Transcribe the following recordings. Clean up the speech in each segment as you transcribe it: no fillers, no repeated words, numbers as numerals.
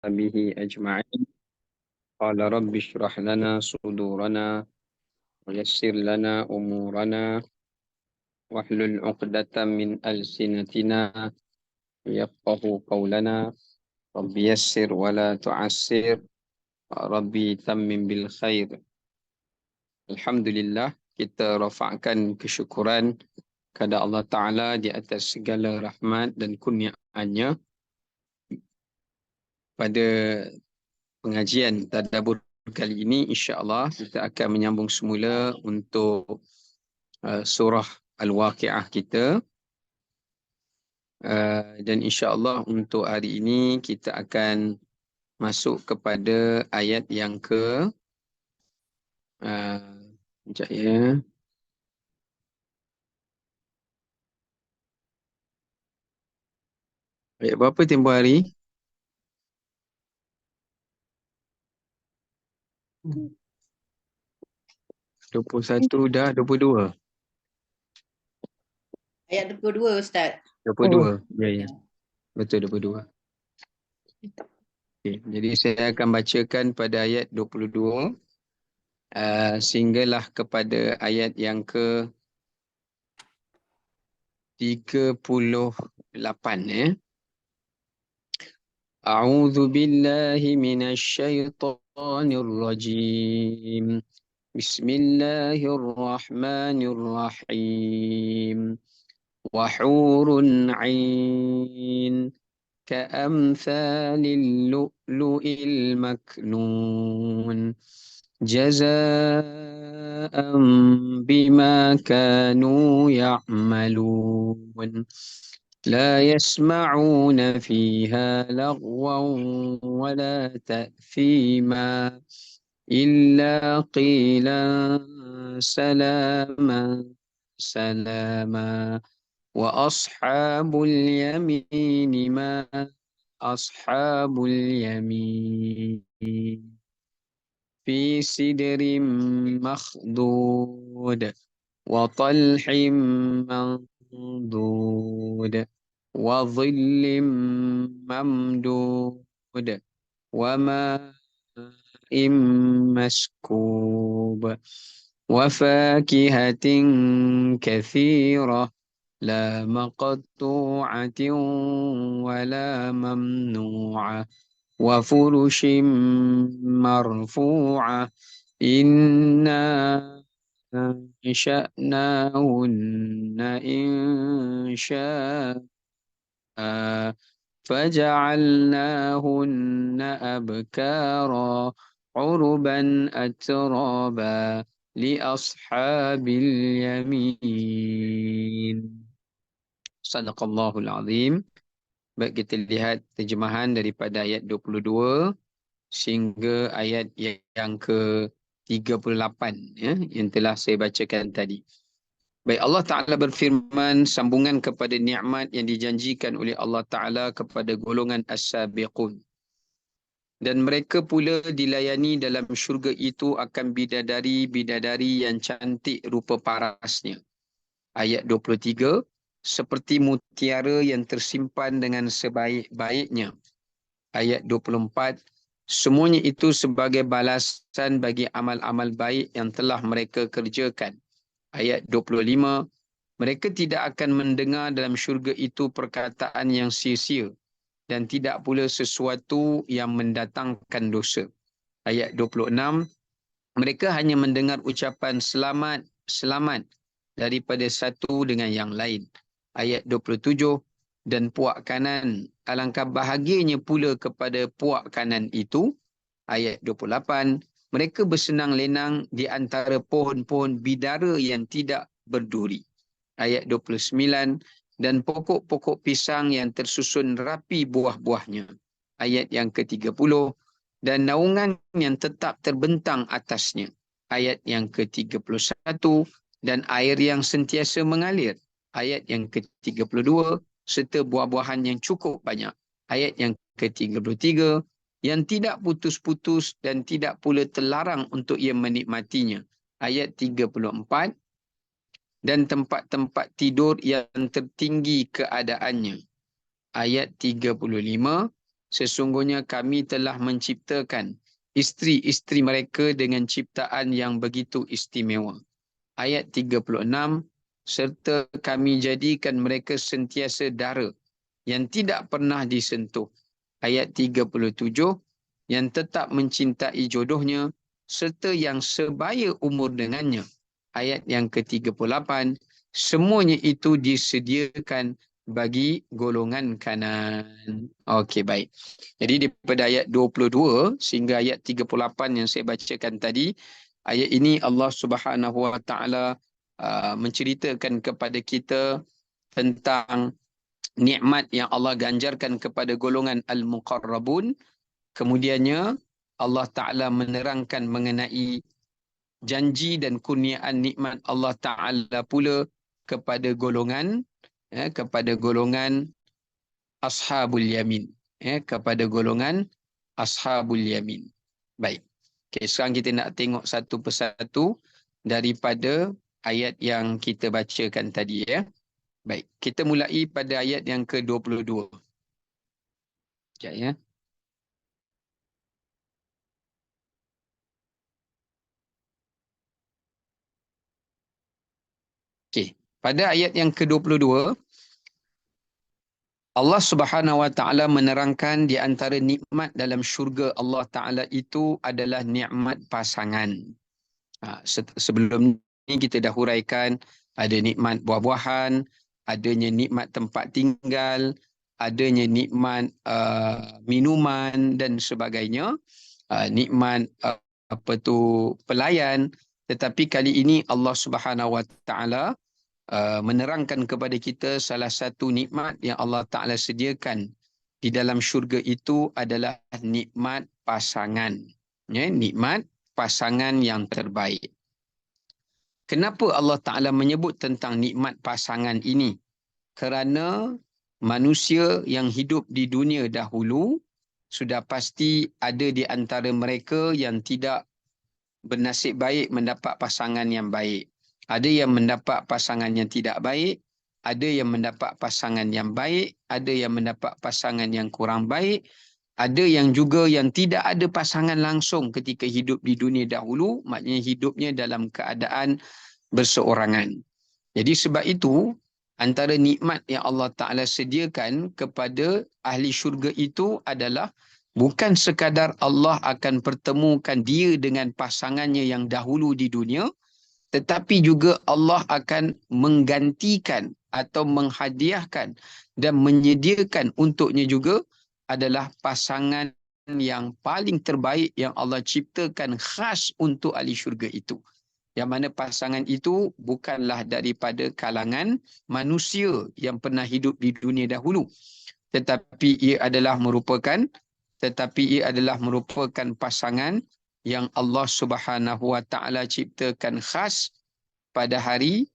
به أجمعين. قال رب اشرح لنا صدورنا ويسر لنا أمورنا واحلل عقدة من ألسنتنا يفقه قولنا. رب يسر ولا تعسر، ربي تمم بالخير. Alhamdulillah, kita rafa'kan kesyukuran kepada Allah Ta'ala di atas segala rahmat dan kurniaannya. Pada pengajian tadabbur kali ini, insya-Allah kita akan menyambung semula untuk surah Al-Waqiah kita. Dan insya-Allah untuk hari ini kita akan masuk kepada ayat yang ke sekejap ya. Ayat berapa tempoh hari? 21 dah, 22. Ayat 22 Ustaz. 22. Ya, ya. Betul, 22. Okay. Jadi saya akan bacakan pada ayat 22 sehinggalah kepada ayat yang ke 38 ya. A'udzu billahi minasy syaithanir rajim. Bismillahirrahmanirrahim. Wa hurun 'ain كأمثال اللؤلؤ المكنون جزاء بما كانوا يعملون لا يسمعون فيها لغوا ولا تأثيما إلا قيلا سلاما سلاما وأصحاب اليمين ما أصحاب اليمين في سدر مخضود وطلح منضود وظل ممدود وماء مسكوب وفاكهة كثيرة لا مقطوعة ولا ممنوعة وفرش مرفوعة إنا أنشأناهن إنشاء فجعلناهن أبكارا عربا أترابا لأصحاب اليمين. Sadaqallahul Azim. Baik, kita lihat terjemahan daripada ayat 22 sehingga ayat yang ke 38 ya, yang telah saya bacakan tadi. Baik, Allah Ta'ala berfirman sambungan kepada nikmat yang dijanjikan oleh Allah Ta'ala kepada golongan as-sabiqun. Dan mereka pula dilayani dalam syurga itu akan bidadari-bidadari yang cantik rupa parasnya. Ayat 23, seperti mutiara yang tersimpan dengan sebaik-baiknya. Ayat 24, semuanya itu sebagai balasan bagi amal-amal baik yang telah mereka kerjakan. Ayat 25, mereka tidak akan mendengar dalam syurga itu perkataan yang sia-sia dan tidak pula sesuatu yang mendatangkan dosa. Ayat 26, mereka hanya mendengar ucapan selamat, selamat daripada satu dengan yang lain. Ayat 27, dan puak kanan, alangkah bahagianya pula kepada puak kanan itu. Ayat 28, mereka bersenang lenang di antara pohon-pohon bidara yang tidak berduri. Ayat 29, dan pokok-pokok pisang yang tersusun rapi buah-buahnya. Ayat yang ke-30, dan naungan yang tetap terbentang atasnya. Ayat yang ke-31, dan air yang sentiasa mengalir. Ayat yang ke-32, serta buah-buahan yang cukup banyak. Ayat yang ke-33, yang tidak putus-putus dan tidak pula terlarang untuk ia menikmatinya. Ayat 34, dan tempat-tempat tidur yang tertinggi keadaannya. Ayat 35, sesungguhnya kami telah menciptakan isteri-isteri mereka dengan ciptaan yang begitu istimewa. Ayat 36, serta kami jadikan mereka sentiasa dara yang tidak pernah disentuh. Ayat 37, yang tetap mencintai jodohnya serta yang sebaya umur dengannya. Ayat yang ke-38, semuanya itu disediakan bagi golongan kanan. Okey, baik. Jadi daripada ayat 22 sehingga ayat 38 yang saya bacakan tadi, ayat ini Allah Subhanahu Wa Taala menceritakan kepada kita tentang nikmat yang Allah ganjarkan kepada golongan al-muqarrabun. Kemudiannya Allah Ta'ala menerangkan mengenai janji dan kurniaan nikmat Allah Ta'ala pula kepada golongan ashabul yamin. Kepada golongan ashabul yamin. Baik. Okay, sekarang kita nak tengok satu persatu daripada ayat yang kita bacakan tadi. Baik, kita mulai pada ayat yang ke-22. Sekejap ya. Okey, pada ayat yang ke-22, Allah Subhanahu Wa Taala menerangkan di antara nikmat dalam syurga Allah Taala itu adalah nikmat pasangan. Sebelum ni kita dah huraikan ada nikmat buah-buahan, adanya nikmat tempat tinggal, adanya nikmat minuman dan sebagainya, nikmat pelayan. Tetapi kali ini Allah Subhanahu Wa Taala menerangkan kepada kita salah satu nikmat yang Allah Ta'ala sediakan di dalam syurga itu adalah nikmat pasangan. Nikmat pasangan yang terbaik. Kenapa Allah Ta'ala menyebut tentang nikmat pasangan ini? Kerana manusia yang hidup di dunia dahulu sudah pasti ada di antara mereka yang tidak bernasib baik mendapat pasangan yang baik. Ada yang mendapat pasangan yang tidak baik, ada yang mendapat pasangan yang baik, ada yang mendapat pasangan yang kurang baik, ada yang juga yang tidak ada pasangan langsung ketika hidup di dunia dahulu, maknanya hidupnya dalam keadaan berseorangan. Jadi sebab itu, antara nikmat yang Allah Ta'ala sediakan kepada ahli syurga itu adalah bukan sekadar Allah akan pertemukan dia dengan pasangannya yang dahulu di dunia, tetapi juga Allah akan menggantikan atau menghadiahkan dan menyediakan untuknya juga adalah pasangan yang paling terbaik yang Allah ciptakan khas untuk ahli syurga itu. Yang mana pasangan itu bukanlah daripada kalangan manusia yang pernah hidup di dunia dahulu, tetapi ia adalah merupakan pasangan yang Allah Subhanahu Wa Taala ciptakan khas pada hari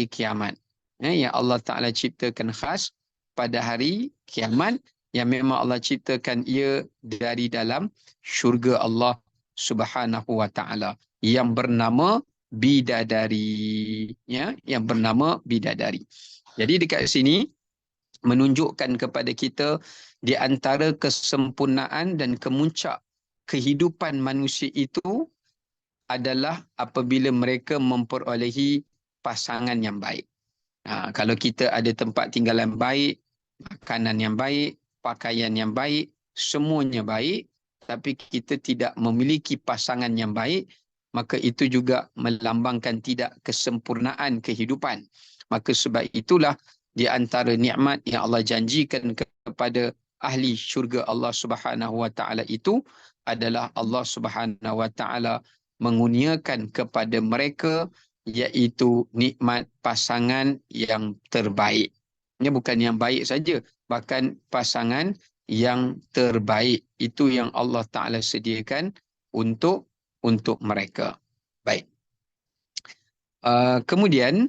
kiamat. Yang Allah Taala ciptakan khas pada hari kiamat, yang memang Allah ciptakan ia dari dalam syurga Allah Subhanahu Wa Taala yang bernama bidadari. Yang bernama bidadari. Jadi dekat sini menunjukkan kepada kita di antara kesempurnaan dan kemuncak kehidupan manusia itu adalah apabila mereka memperolehi pasangan yang baik. Kalau kita ada tempat tinggalan baik, makanan yang baik, pakaian yang baik, semuanya baik, tapi kita tidak memiliki pasangan yang baik, maka itu juga melambangkan tidak kesempurnaan kehidupan. Maka sebab itulah di antara nikmat yang Allah janjikan kepada ahli syurga Allah Subhanahu Wa Taala itu adalah Allah Subhanahu Wa Taala mengurniakan kepada mereka iaitu nikmat pasangan yang terbaik. Ini bukan yang baik saja, bahkan pasangan yang terbaik itu yang Allah Taala sediakan untuk mereka. Baik. Kemudian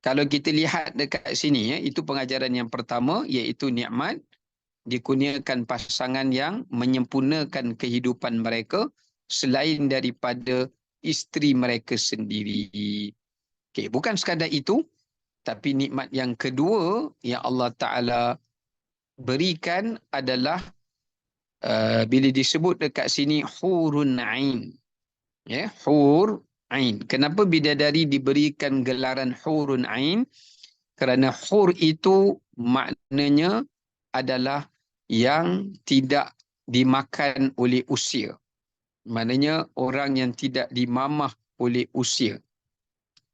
kalau kita lihat dekat sini, itu pengajaran yang pertama, iaitu nikmat dikurniakan pasangan yang menyempurnakan kehidupan mereka selain daripada isteri mereka sendiri. Okay, bukan sekadar itu, tapi nikmat yang kedua yang Allah Ta'ala berikan adalah bila disebut dekat sini hurun ain. Ya, hur ain. Kenapa bidadari diberikan gelaran hurun ain? Kerana hur itu maknanya adalah yang tidak dimakan oleh usia. Maknanya orang yang tidak dimamah oleh usia.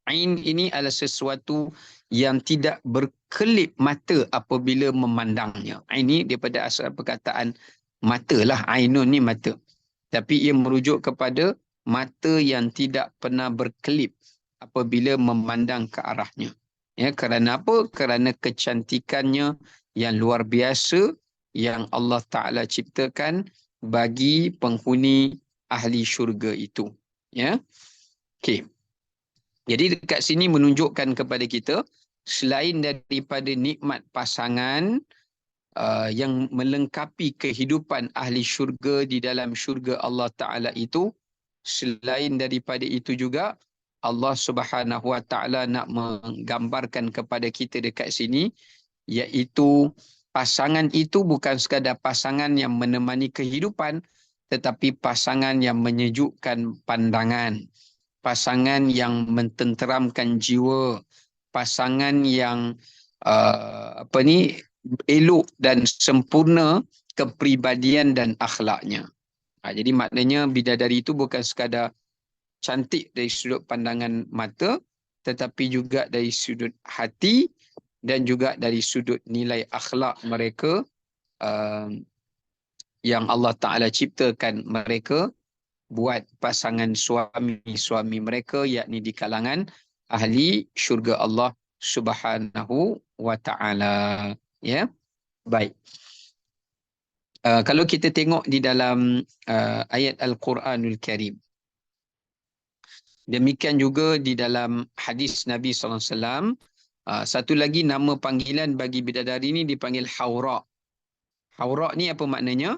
Ain ini adalah sesuatu yang tidak berkelip mata apabila memandangnya. Ain ini daripada asal perkataan mata lah. Ainun ni mata. Tapi ia merujuk kepada mata yang tidak pernah berkelip apabila memandang ke arahnya. Ya, kerana apa? Kerana kecantikannya yang luar biasa yang Allah Ta'ala ciptakan bagi penghuni ahli syurga itu. Ya. Okey. Jadi dekat sini menunjukkan kepada kita selain daripada nikmat pasangan yang melengkapi kehidupan ahli syurga di dalam syurga Allah Ta'ala itu, selain daripada itu juga Allah Subhanahu Wa Ta'ala nak menggambarkan kepada kita dekat sini, iaitu pasangan itu bukan sekadar pasangan yang menemani kehidupan, tetapi pasangan yang menyejukkan pandangan, pasangan yang mententeramkan jiwa, pasangan yang elok dan sempurna kepribadian dan akhlaknya. Jadi maknanya bidadari itu bukan sekadar cantik dari sudut pandangan mata, tetapi juga dari sudut hati dan juga dari sudut nilai akhlak mereka yang Allah Ta'ala ciptakan mereka buat pasangan suami-suami mereka, yakni di kalangan ahli syurga Allah Subhanahu Wa Ta'ala. Ya, baik. Kalau kita tengok di dalam ayat Al-Quranul Karim, demikian juga di dalam hadis Nabi SAW, satu lagi nama panggilan bagi bidadari ini dipanggil Haura. Haura ni apa maknanya?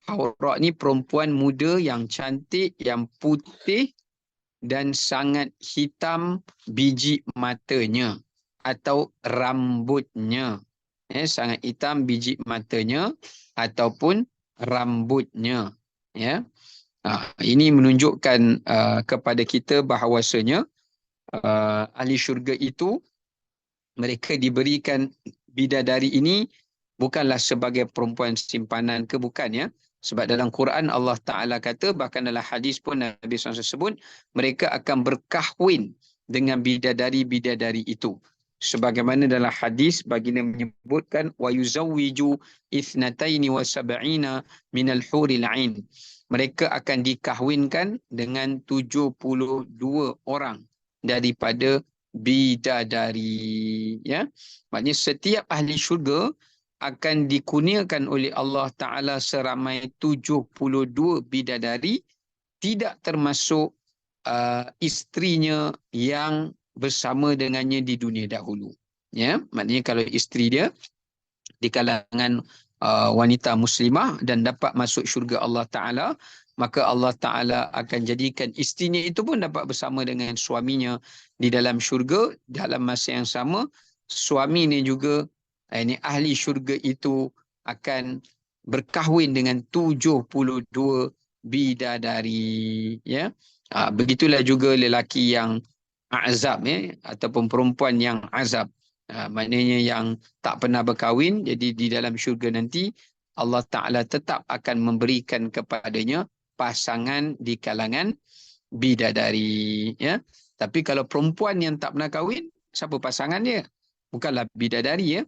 Haura ni perempuan muda yang cantik, yang putih dan sangat hitam biji matanya atau rambutnya. Sangat hitam biji matanya ataupun rambutnya. Ya. Ini menunjukkan kepada kita bahawasanya ahli syurga itu mereka diberikan bidadari ini bukanlah sebagai perempuan simpanan ke, bukan ya. Sebab dalam Quran Allah Ta'ala kata, bahkan dalam hadis pun Nabi SAW sebut, mereka akan berkahwin dengan bidadari-bidadari itu. Sebagaimana dalam hadis baginda menyebutkan, wa yuzawwiju ithnataini wa sab'ina minal huril ain. Mereka akan dikahwinkan dengan 72 orang daripada bidadari. Ya, maknanya setiap ahli syurga akan dikurniakan oleh Allah Ta'ala seramai 72 bidadari, tidak termasuk isterinya yang bersama dengannya di dunia dahulu. Ya, maknanya kalau isteri dia di kalangan wanita muslimah dan dapat masuk syurga Allah Ta'ala, maka Allah Ta'ala akan jadikan isterinya itu pun dapat bersama dengan suaminya di dalam syurga. Dalam masa yang sama, suami ini juga, ini ahli syurga itu akan berkahwin dengan 72 bidadari. Ya. Begitulah juga lelaki yang azab, ataupun perempuan yang azab. Maknanya yang tak pernah berkahwin, jadi di dalam syurga nanti Allah Ta'ala tetap akan memberikan kepadanya pasangan di kalangan bidadari. Ya. Tapi kalau perempuan yang tak pernah kahwin, siapa pasangan dia? Bukanlah bidadari, ya.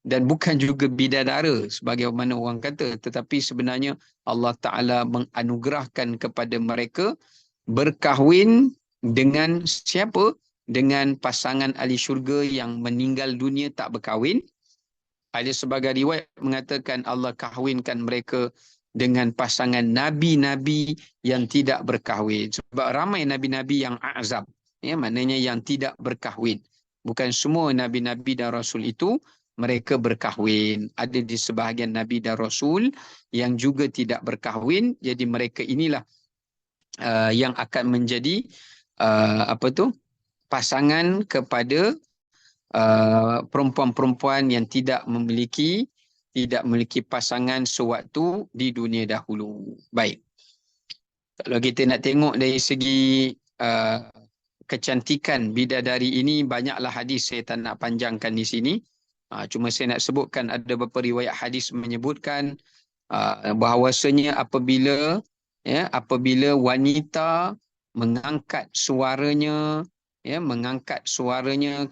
Dan bukan juga bidadara sebagaimana orang kata, tetapi sebenarnya Allah Ta'ala menganugerahkan kepada mereka berkahwin dengan siapa? Dengan pasangan ahli syurga yang meninggal dunia tak berkahwin. Ada sebagai riwayat mengatakan Allah kahwinkan mereka dengan pasangan nabi-nabi yang tidak berkahwin. Sebab ramai nabi-nabi yang azab, ya, maknanya yang tidak berkahwin. Bukan semua nabi-nabi dan rasul itu mereka berkahwin. Ada di sebahagian nabi dan rasul yang juga tidak berkahwin. Jadi mereka inilah yang akan menjadi pasangan kepada perempuan-perempuan yang tidak memiliki tidak memiliki pasangan sewaktu di dunia dahulu. Baik. Kalau kita nak tengok dari segi kecantikan bidadari ini, banyaklah hadis, saya tak nak panjangkan di sini. Cuma saya nak sebutkan ada beberapa riwayat hadis menyebutkan bahawasanya apabila wanita mengangkat suaranya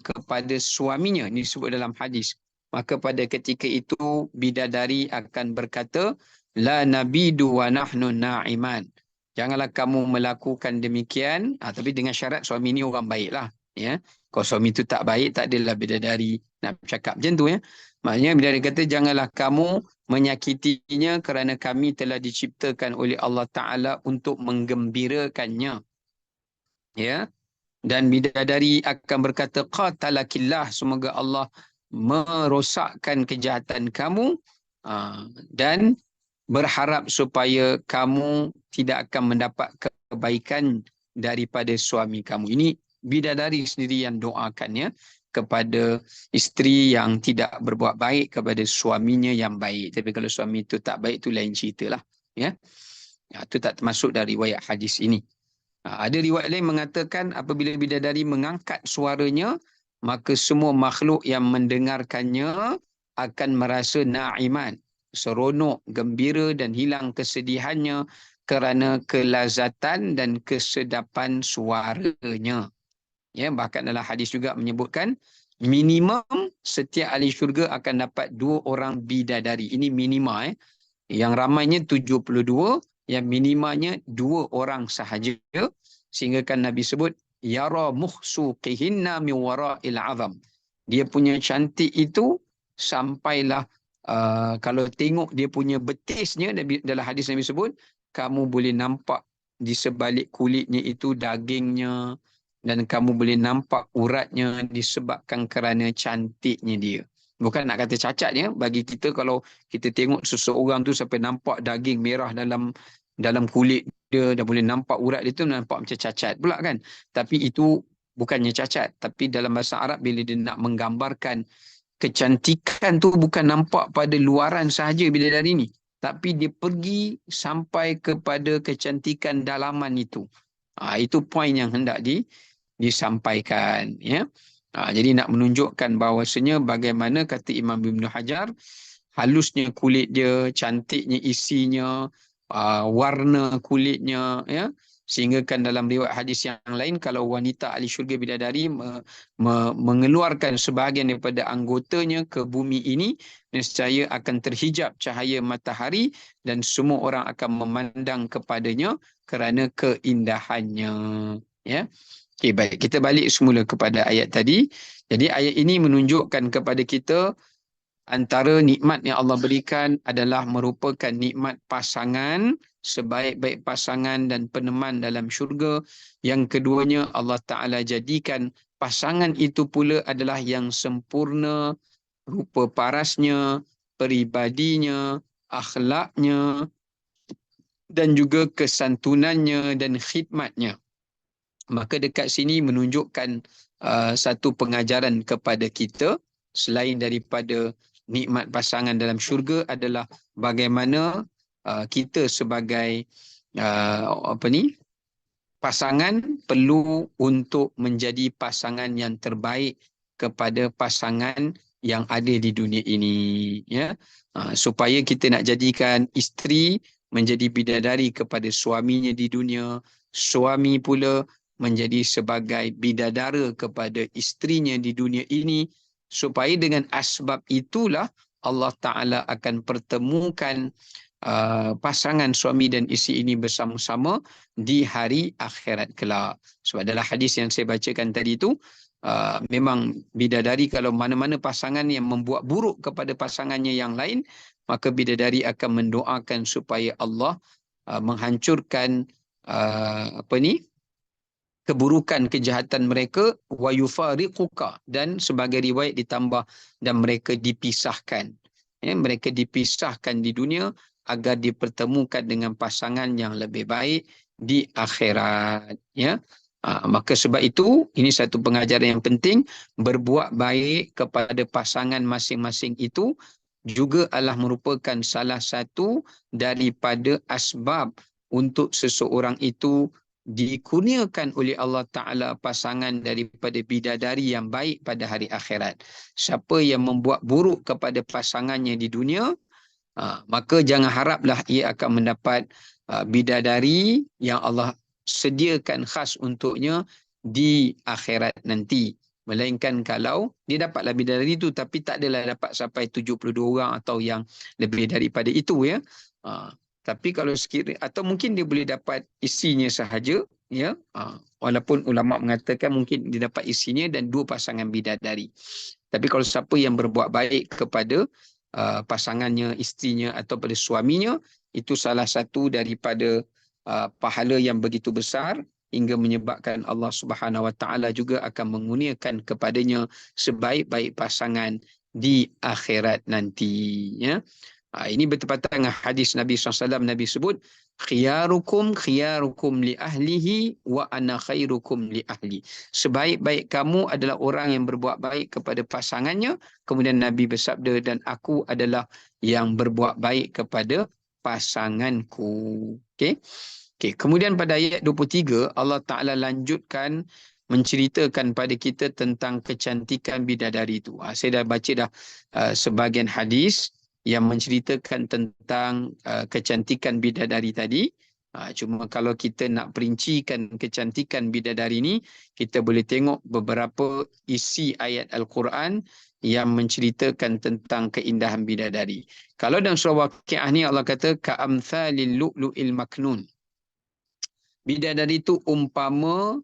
kepada suaminya, ini disebut dalam hadis, maka pada ketika itu bidadari akan berkata, la nabidu wa nahnu na'iman. Janganlah kamu melakukan demikian, tapi dengan syarat suami ni orang baiklah, ya. Kalau suami itu tak baik, tak adalah bidadari nak cakap macam tu, ya. Maknanya bidadari kata, janganlah kamu menyakitinya kerana kami telah diciptakan oleh Allah Ta'ala untuk menggembirakannya. Ya. Dan bidadari akan berkata, qatalakillah, semoga Allah merosakkan kejahatan kamu, dan berharap supaya kamu tidak akan mendapat kebaikan daripada suami kamu. Ini bidadari sendiri yang doakannya kepada isteri yang tidak berbuat baik kepada suaminya yang baik. Tapi kalau suami itu tak baik, itu lain ceritalah. Ya. Itu tak termasuk dari riwayat hadis ini. Ada riwayat lain mengatakan apabila bidadari mengangkat suaranya, maka semua makhluk yang mendengarkannya akan merasa na'iman, seronok, gembira dan hilang kesedihannya kerana kelazatan dan kesedapan suaranya. Ya, bahkan dalam hadis juga menyebutkan minimum setiap ahli syurga akan dapat 2 orang bidadari. Ini minima. Yang ramainya 72, yang minimanya 2 orang sahaja. Sehingga kan Nabi sebut, yara muhsuqihinna min wara'il azam. Dia punya cantik itu sampailah kalau tengok dia punya betisnya, dalam hadis Nabi sebut, kamu boleh nampak di sebalik kulitnya itu dagingnya, dan kamu boleh nampak uratnya disebabkan kerana cantiknya dia. Bukan nak kata cacatnya, bagi kita kalau kita tengok seseorang tu sampai nampak daging merah dalam kulit dia, dah boleh nampak urat dia tu, nampak macam cacat pula kan. Tapi itu bukannya cacat, tapi dalam bahasa Arab bila dia nak menggambarkan kecantikan tu bukan nampak pada luaran sahaja bidadari ni, tapi dia pergi sampai kepada kecantikan dalaman itu. Itu poin yang hendak disampaikan, ya. Jadi nak menunjukkan bahawasanya bagaimana kata Imam Ibn Hajar, halusnya kulit dia, cantiknya isinya, warna kulitnya, ya. Sehingga kan dalam riwayat hadis yang lain, kalau wanita ahli syurga bidadari mengeluarkan sebahagian daripada anggotanya ke bumi ini, nescaya akan terhijab cahaya matahari dan semua orang akan memandang kepadanya kerana keindahannya, ya. Okey, baik, kita balik semula kepada ayat tadi. Jadi ayat ini menunjukkan kepada kita antara nikmat yang Allah berikan adalah merupakan nikmat pasangan, sebaik-baik pasangan dan peneman dalam syurga. Yang keduanya, Allah Ta'ala jadikan pasangan itu pula adalah yang sempurna, rupa parasnya, peribadinya, akhlaknya, dan juga kesantunannya dan khidmatnya. Maka dekat sini menunjukkan satu pengajaran kepada kita, selain daripada nikmat pasangan dalam syurga, adalah bagaimana kita sebagai pasangan perlu untuk menjadi pasangan yang terbaik kepada pasangan yang ada di dunia ini, ya. Supaya kita nak jadikan isteri menjadi bidadari kepada suaminya di dunia, suami pula menjadi sebagai bidadara kepada isterinya di dunia ini, supaya dengan asbab itulah Allah Ta'ala akan pertemukan pasangan suami dan isteri ini bersama-sama di hari akhirat kelak. Sebab dalam hadis yang saya bacakan tadi itu, memang bidadari, kalau mana-mana pasangan yang membuat buruk kepada pasangannya yang lain, maka bidadari akan mendoakan supaya Allah menghancurkan keburukan kejahatan mereka, wa yufariquka, dan sebagai riwayat ditambah, dan mereka dipisahkan. Ya, mereka dipisahkan di dunia agar dipertemukan dengan pasangan yang lebih baik di akhirat, ya. Maka sebab itu ini satu pengajaran yang penting, berbuat baik kepada pasangan masing-masing itu juga adalah merupakan salah satu daripada asbab untuk seseorang itu dikurniakan oleh Allah Ta'ala pasangan daripada bidadari yang baik pada hari akhirat. Siapa yang membuat buruk kepada pasangannya di dunia, maka jangan haraplah ia akan mendapat bidadari yang Allah sediakan khas untuknya di akhirat nanti. Melainkan kalau dia dapatlah bidadari itu tapi tak adalah dapat sampai 72 orang atau yang lebih daripada itu, ya. Tapi kalau sekiranya, atau mungkin dia boleh dapat isinya sahaja, ya. Walaupun ulama mengatakan mungkin dia dapat isinya dan 2 pasangan bidadari. Tapi kalau siapa yang berbuat baik kepada pasangannya, isterinya atau pada suaminya, itu salah satu daripada pahala yang begitu besar hingga menyebabkan Allah Subhanahu Wa Taala juga akan mengurniakan kepadanya sebaik-baik pasangan di akhirat nanti, ya. Ini bertepatan dengan hadis Nabi SAW. Nabi sebut, khiyarukum li ahlihi wa ana khairukum li ahli. Sebaik-baik kamu adalah orang yang berbuat baik kepada pasangannya. Kemudian Nabi bersabda, dan aku adalah yang berbuat baik kepada pasanganku. Okey. Okey, kemudian pada ayat 23 Allah Taala lanjutkan menceritakan pada kita tentang kecantikan bidadari itu. Saya dah baca dah sebahagian hadis yang menceritakan tentang kecantikan bidadari tadi. Cuma kalau kita nak perincikan kecantikan bidadari ini, kita boleh tengok beberapa isi ayat Al-Quran yang menceritakan tentang keindahan bidadari. Kalau dalam surah Waqiah ni Allah kata ka'amthalil lu'lu'il maknun. Bidadari itu umpama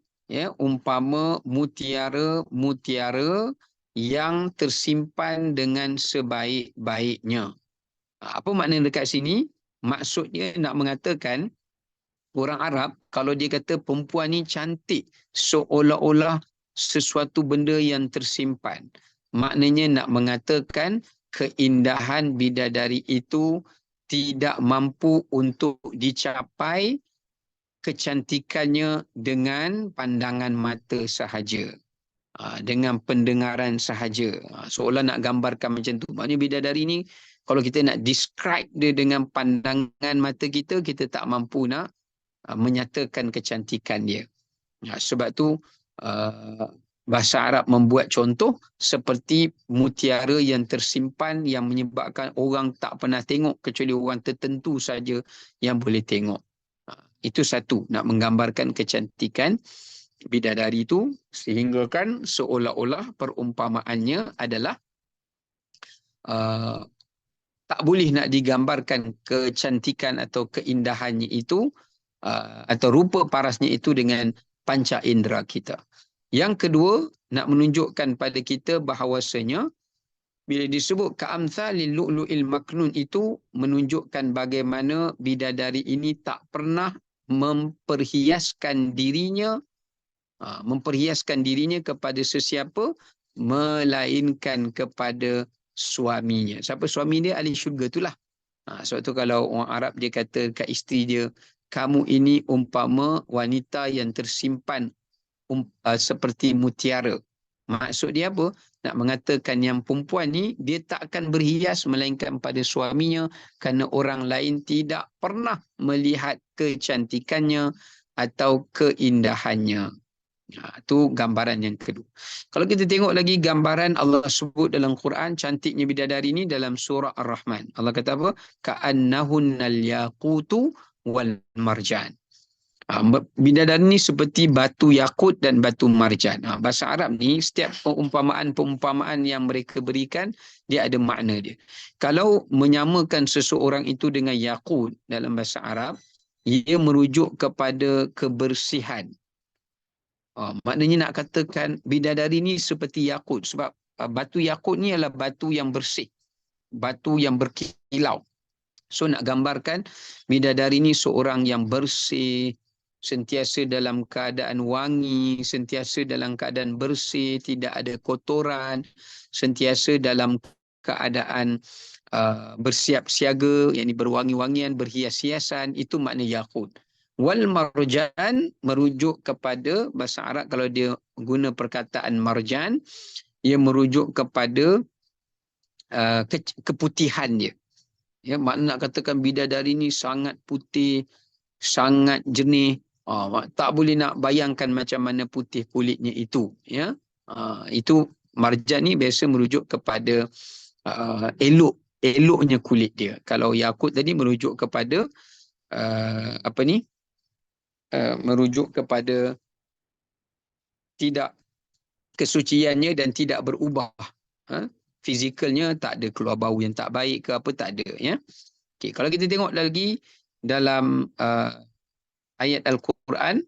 mutiara yang tersimpan dengan sebaik-baiknya. Apa makna dekat sini? Maksudnya nak mengatakan orang Arab kalau dia kata perempuan ni cantik, seolah-olah sesuatu benda yang tersimpan. Maknanya nak mengatakan keindahan bidadari itu tidak mampu untuk dicapai kecantikannya dengan pandangan mata sahaja, dengan pendengaran sahaja. Seolah nak gambarkan macam tu. Maknanya bidadari ni kalau kita nak describe dia dengan pandangan mata kita, kita tak mampu nak menyatakan kecantikan dia. Sebab tu bahasa Arab membuat contoh seperti mutiara yang tersimpan yang menyebabkan orang tak pernah tengok kecuali orang tertentu saja yang boleh tengok. Itu satu, nak menggambarkan kecantikan bidadari itu sehingga kan seolah-olah perumpamaannya adalah tak boleh nak digambarkan kecantikan atau keindahannya itu atau rupa parasnya itu dengan panca indera kita. Yang kedua, nak menunjukkan pada kita bahawasanya bila disebut ka'amthalil lu'lu'il maknun itu menunjukkan bagaimana bidadari ini tak pernah memperhiaskan dirinya kepada sesiapa melainkan kepada suaminya. Siapa suami dia? Ahli syurga itulah. Sebab tu kalau orang Arab dia kata kat isteri dia, kamu ini umpama wanita yang tersimpan seperti mutiara. Maksud dia apa? Nak mengatakan yang perempuan ni dia tak akan berhias melainkan pada suaminya kerana orang lain tidak pernah melihat kecantikannya atau keindahannya. Itu gambaran yang kedua. Kalau kita tengok lagi gambaran Allah sebut dalam Quran cantiknya bidadari ini dalam surah Ar-Rahman. Allah kata apa? Ka'annahunnal yaqutu wal marjan. Bidadari ni seperti batu yakut dan batu marjan. Bahasa Arab ni setiap perumpamaan yang mereka berikan dia ada makna dia. Kalau menyamakan seseorang itu dengan yakut dalam bahasa Arab, ia merujuk kepada kebersihan. Maknanya nak katakan bidadari ni seperti yakut sebab batu yakut ni adalah batu yang bersih, batu yang berkilau. So nak gambarkan bidadari ni seorang yang bersih, sentiasa dalam keadaan wangi, sentiasa dalam keadaan bersih, tidak ada kotoran, sentiasa dalam keadaan bersiap siaga, yakni berwangi-wangian, berhias-hiasan. Itu makna yakut. Wal marjan merujuk kepada bahasa Arab, kalau dia guna perkataan marjan, ia merujuk kepada keputihan dia. Ya, makna nak katakan bidadari ni sangat putih, sangat jernih. Tak boleh nak bayangkan macam mana putih kulitnya itu. Ya, itu marjan ni biasa merujuk kepada eloknya kulit dia. Kalau yakut tadi merujuk kepada merujuk kepada tidak kesuciannya dan tidak berubah. Fizikalnya tak ada keluar bau yang tak baik ke apa, tak ada. Ya. Okay, kalau kita tengok lagi dalam ayat Al-Quran,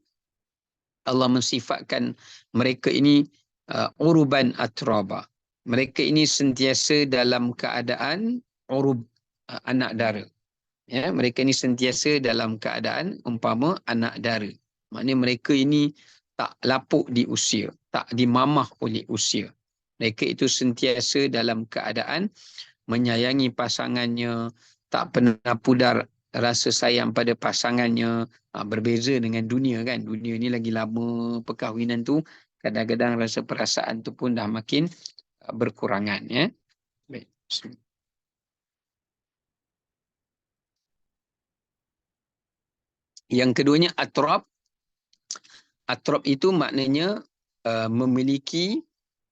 Allah mensifatkan mereka ini uruban atraba. Mereka ini sentiasa dalam keadaan urub, anak dara. Ya, mereka ini sentiasa dalam keadaan umpama anak dara. Maknanya mereka ini tak lapuk di usia, tak dimamah oleh usia. Mereka itu sentiasa dalam keadaan menyayangi pasangannya, tak pernah pudar rasa sayang pada pasangannya. Berbeza dengan dunia kan. Dunia ni lagi lama perkahwinan tu, kadang-kadang rasa perasaan tu pun dah makin berkurangan. Ya. Baik. Yang keduanya atrab. Atrab itu maknanya memiliki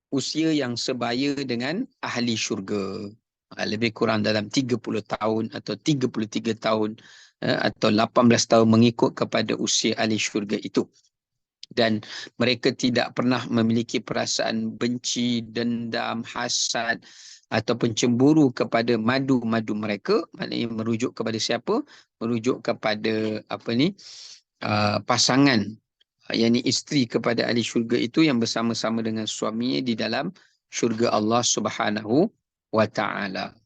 usia yang sebaya dengan ahli syurga. Lebih kurang dalam 30 tahun atau 33 tahun atau 18 tahun mengikut kepada usia ahli syurga itu. Dan mereka tidak pernah memiliki perasaan benci, dendam, hasad ataupun cemburu kepada madu-madu mereka. Maknanya merujuk kepada siapa? Merujuk kepada pasangan, yakni isteri kepada ahli syurga itu yang bersama-sama dengan suaminya di dalam syurga Allah Subhanahu wa taala.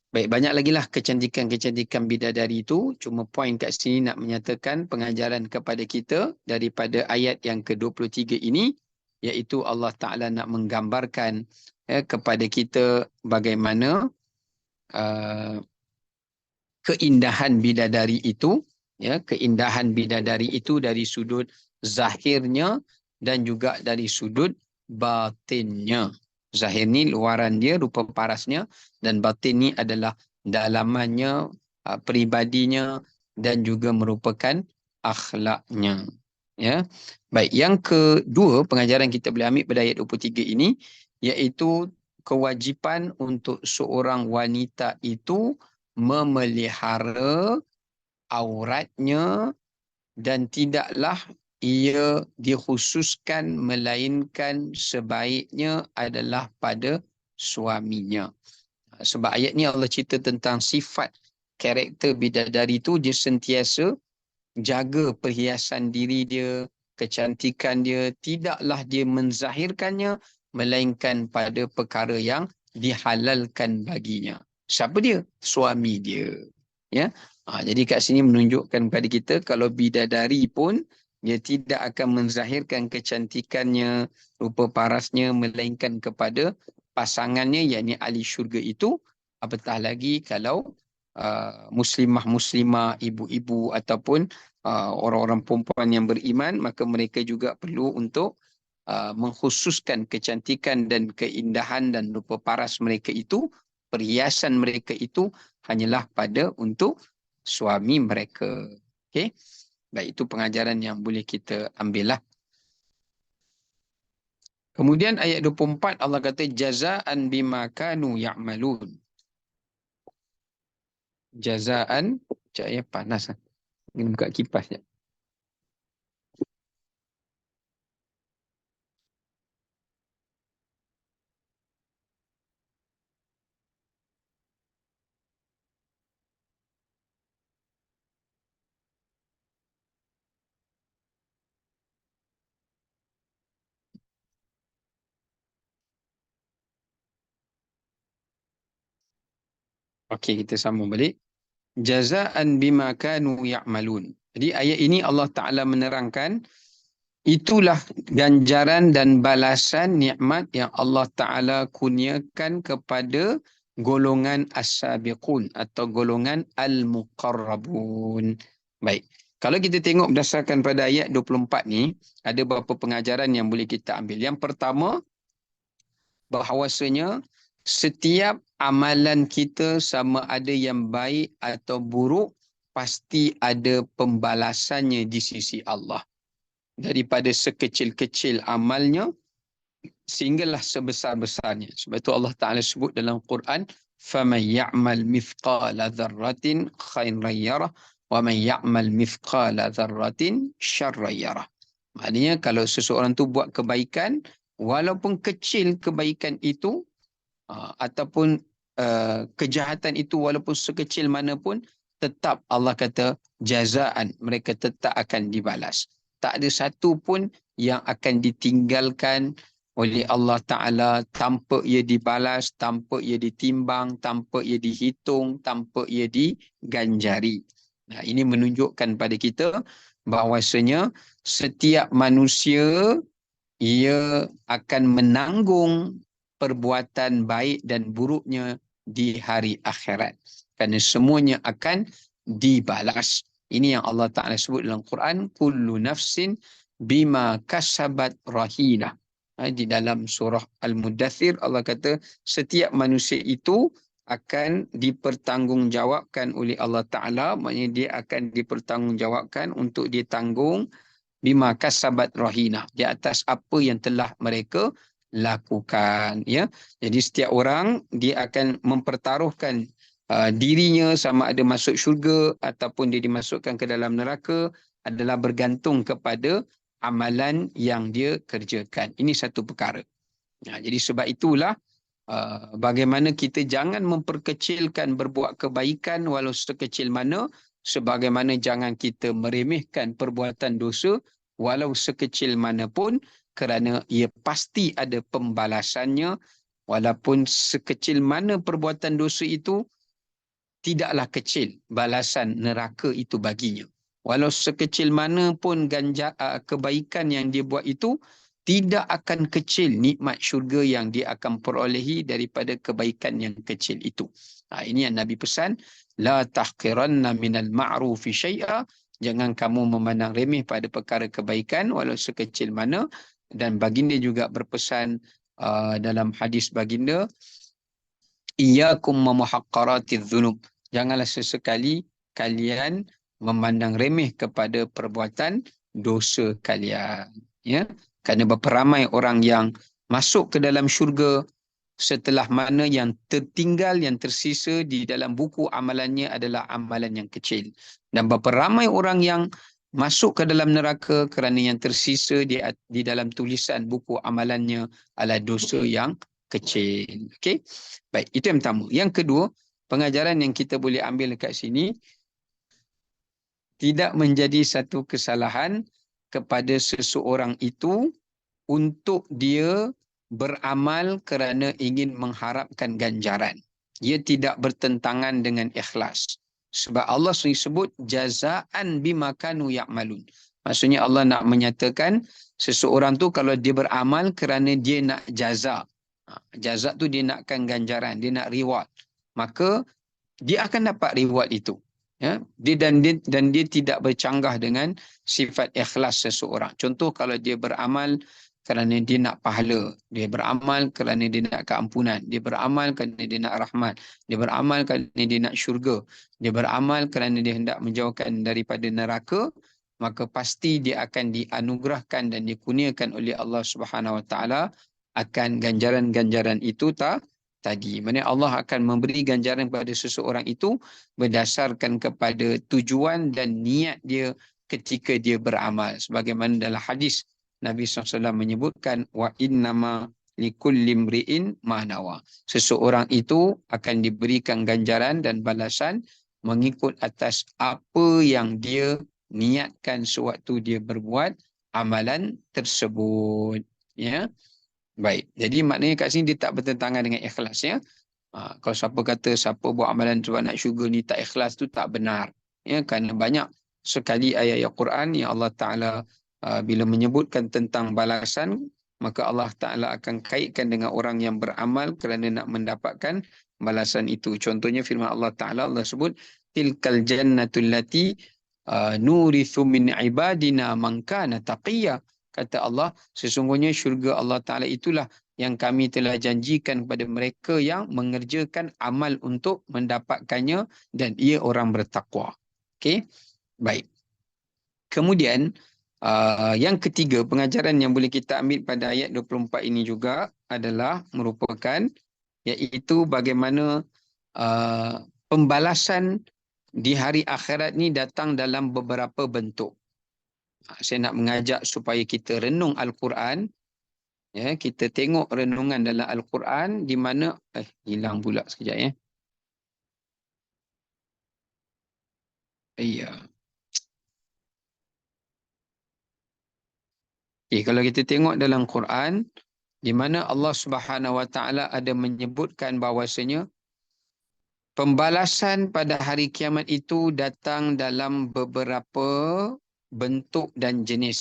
Baik, banyak lagi lah kecantikan-kecantikan bidadari itu. Cuma poin kat sini nak menyatakan pengajaran kepada kita daripada ayat yang ke-23 ini, iaitu Allah Ta'ala nak menggambarkan kepada kita bagaimana keindahan bidadari itu, ya, keindahan bidadari itu dari sudut zahirnya dan juga dari sudut batinnya. Zahir ni luaran dia, rupa parasnya, dan batin ni adalah dalamannya, peribadinya dan juga merupakan akhlaknya. Ya. Baik, yang kedua pengajaran kita boleh ambil pada ayat 23 ini, iaitu kewajipan untuk seorang wanita itu memelihara auratnya dan tidaklah ia dikhususkan melainkan sebaiknya adalah pada suaminya. Sebab ayat ni Allah cerita tentang sifat karakter bidadari tu, dia sentiasa jaga perhiasan diri dia, kecantikan dia, tidaklah dia menzahirkannya melainkan pada perkara yang dihalalkan baginya. Siapa dia? Suami dia. Ya. Jadi kat sini menunjukkan kepada kita kalau bidadari pun dia tidak akan menzahirkan kecantikannya, rupa parasnya melainkan kepada pasangannya, yakni ahli syurga itu. Apatah lagi kalau muslimah-muslimah, ibu-ibu ataupun orang-orang perempuan yang beriman, maka mereka juga perlu untuk mengkhususkan kecantikan dan keindahan dan rupa paras mereka itu, perhiasan mereka itu hanyalah pada untuk suami mereka. Okey. Baik, itu pengajaran yang boleh kita ambil lah. Kemudian ayat 24 Allah kata jazaan bima kanu ya'malun. Jazaan, cahaya panas. Ingin buka kipas je. Okey, kita sambung balik. Jazaan bima kanu ya'malun. Jadi ayat ini Allah Ta'ala menerangkan itulah ganjaran dan balasan nikmat yang Allah Ta'ala kurniakan kepada golongan as-sabiqun atau golongan al-muqarrabun. Baik. Kalau kita tengok berdasarkan pada ayat 24 ni, ada beberapa pengajaran yang boleh kita ambil. Yang pertama, bahawasanya setiap amalan kita sama ada yang baik atau buruk, pasti ada pembalasannya di sisi Allah. Daripada sekecil-kecil amalnya sehinggalah sebesar-besarnya. Sebab itu Allah Ta'ala sebut dalam Quran, فَمَنْ يَعْمَلْ مِثْقَالَ ذَرَّةٍ خَيْرًا يَرَهُ وَمَنْ يَعْمَلْ مِثْقَالَ ذَرَّةٍ شَرًّا يَرَهُ. Maknanya kalau seseorang tu buat kebaikan, walaupun kecil kebaikan itu, ataupun kejahatan itu walaupun sekecil mana pun, tetap Allah kata jazaan, mereka tetap akan dibalas. Tak ada satu pun yang akan ditinggalkan oleh Allah Ta'ala tanpa ia dibalas, tanpa ia ditimbang, tanpa ia dihitung, tanpa ia diganjari. Nah, ini menunjukkan pada kita bahawasanya setiap manusia ia akan menanggung perbuatan baik dan buruknya di hari akhirat. Kerana semuanya akan dibalas. Ini yang Allah Ta'ala sebut dalam Quran, kullu nafsin bima kasabat rahina. Di dalam surah Al-Mudathir, Allah kata setiap manusia itu akan dipertanggungjawabkan oleh Allah Ta'ala. Maksudnya dia akan dipertanggungjawabkan untuk ditanggung bima kasabat rahina, di atas apa yang telah mereka lakukan, ya. Jadi setiap orang dia akan mempertaruhkan dirinya, sama ada masuk syurga ataupun dia dimasukkan ke dalam neraka, adalah bergantung kepada amalan yang dia kerjakan. Ini satu perkara. Jadi sebab itulah bagaimana kita jangan memperkecilkan berbuat kebaikan walau sekecil mana, sebagaimana jangan kita meremehkan perbuatan dosa walau sekecil mana pun, kerana ia pasti ada pembalasannya. Walaupun sekecil mana perbuatan dosa itu, tidaklah kecil balasan neraka itu baginya. Walau sekecil mana pun kebaikan yang dia buat itu, tidak akan kecil nikmat syurga yang dia akan perolehi daripada kebaikan yang kecil itu. Ini yang Nabi pesan, la tahqiranna minal ma'rufi syai'a, jangan kamu memandang remeh pada perkara kebaikan walau sekecil mana. Dan baginda juga berpesan dalam hadis baginda, iyyakum wa muhaqqaratiz dzunub, janganlah sesekali kalian memandang remeh kepada perbuatan dosa kalian, ya. Kerana berapa ramai orang yang masuk ke dalam syurga, setelah mana yang tertinggal, yang tersisa di dalam buku amalannya adalah amalan yang kecil. Dan berapa ramai orang yang masuk ke dalam neraka kerana yang tersisa di dalam tulisan buku amalannya adalah dosa yang kecil. Okey? Baik, itu yang pertama. Yang kedua, pengajaran yang kita boleh ambil dekat sini, tidak menjadi satu kesalahan kepada seseorang itu untuk dia beramal kerana ingin mengharapkan ganjaran. Ia tidak bertentangan dengan ikhlas. Sebab Allah sebut jazaan bima kanu ya'malun. Maksudnya Allah nak menyatakan seseorang tu kalau dia beramal kerana dia nak jaza. Jaza tu dia nakkan ganjaran, dia nak reward. Maka dia akan dapat reward itu. Ya, dan dia tidak bercanggah dengan sifat ikhlas seseorang. Contoh, kalau dia beramal kerana dia nak pahala, dia beramal kerana dia nak keampunan, dia beramal kerana dia nak rahmat, dia beramal kerana dia nak syurga, dia beramal kerana dia hendak menjauhkan daripada neraka, maka pasti dia akan dianugerahkan dan dikurniakan oleh Allah Subhanahu Wa Taala akan ganjaran-ganjaran itu tadi. Maksudnya Allah akan memberi ganjaran kepada seseorang itu berdasarkan kepada tujuan dan niat dia ketika dia beramal. Sebagaimana dalam hadis Nabi SAW menyebutkan, wa innama likulli imri'in ma nawa. Seseorang itu akan diberikan ganjaran dan balasan mengikut atas apa yang dia niatkan sewaktu dia berbuat amalan tersebut. Ya. Baik, jadi maknanya kat sini dia tak bertentangan dengan ikhlas, ya. Kalau siapa kata siapa buat amalan sebab nak syurga ni tak ikhlas, tu tak benar. Ya, kerana banyak sekali ayat-ayat Quran yang Allah Ta'ala bila menyebutkan tentang balasan, maka Allah Ta'ala akan kaitkan dengan orang yang beramal kerana nak mendapatkan balasan itu. Contohnya firman Allah Ta'ala, Allah sebut, tilkal jannatul lati nurithu min ibadina man kana taqiyya. Kata Allah, sesungguhnya syurga Allah Ta'ala itulah yang kami telah janjikan kepada mereka yang mengerjakan amal untuk mendapatkannya dan ia orang bertakwa. Okey, baik. Kemudian yang ketiga, pengajaran yang boleh kita ambil pada ayat 24 ini juga adalah merupakan iaitu bagaimana pembalasan di hari akhirat ni datang dalam beberapa bentuk. Saya nak mengajak supaya kita renung Al-Quran. Ya, kita tengok renungan dalam Al-Quran di mana hilang pula sekejap ya. Iya. Okay, kalau kita tengok dalam Quran di mana Allah Subhanahu Wa Taala ada menyebutkan bahawasanya pembalasan pada hari kiamat itu datang dalam beberapa bentuk dan jenis.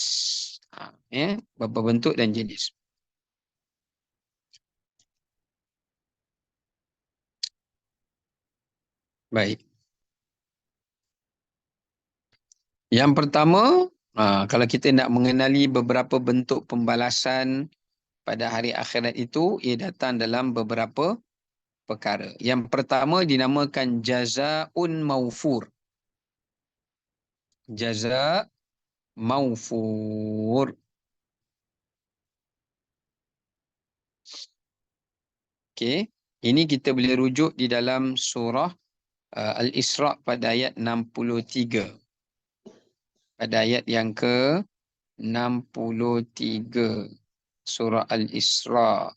Beberapa bentuk dan jenis. Baik. Yang pertama, kalau kita nak mengenali beberapa bentuk pembalasan pada hari akhirat itu, ia datang dalam beberapa perkara. Yang pertama dinamakan jazaa'un maufur. Jaza' maufur. Okey, ini kita boleh rujuk di dalam surah Al-Isra' pada ayat 63. Pada ayat yang ke 63. Surah Al-Isra'.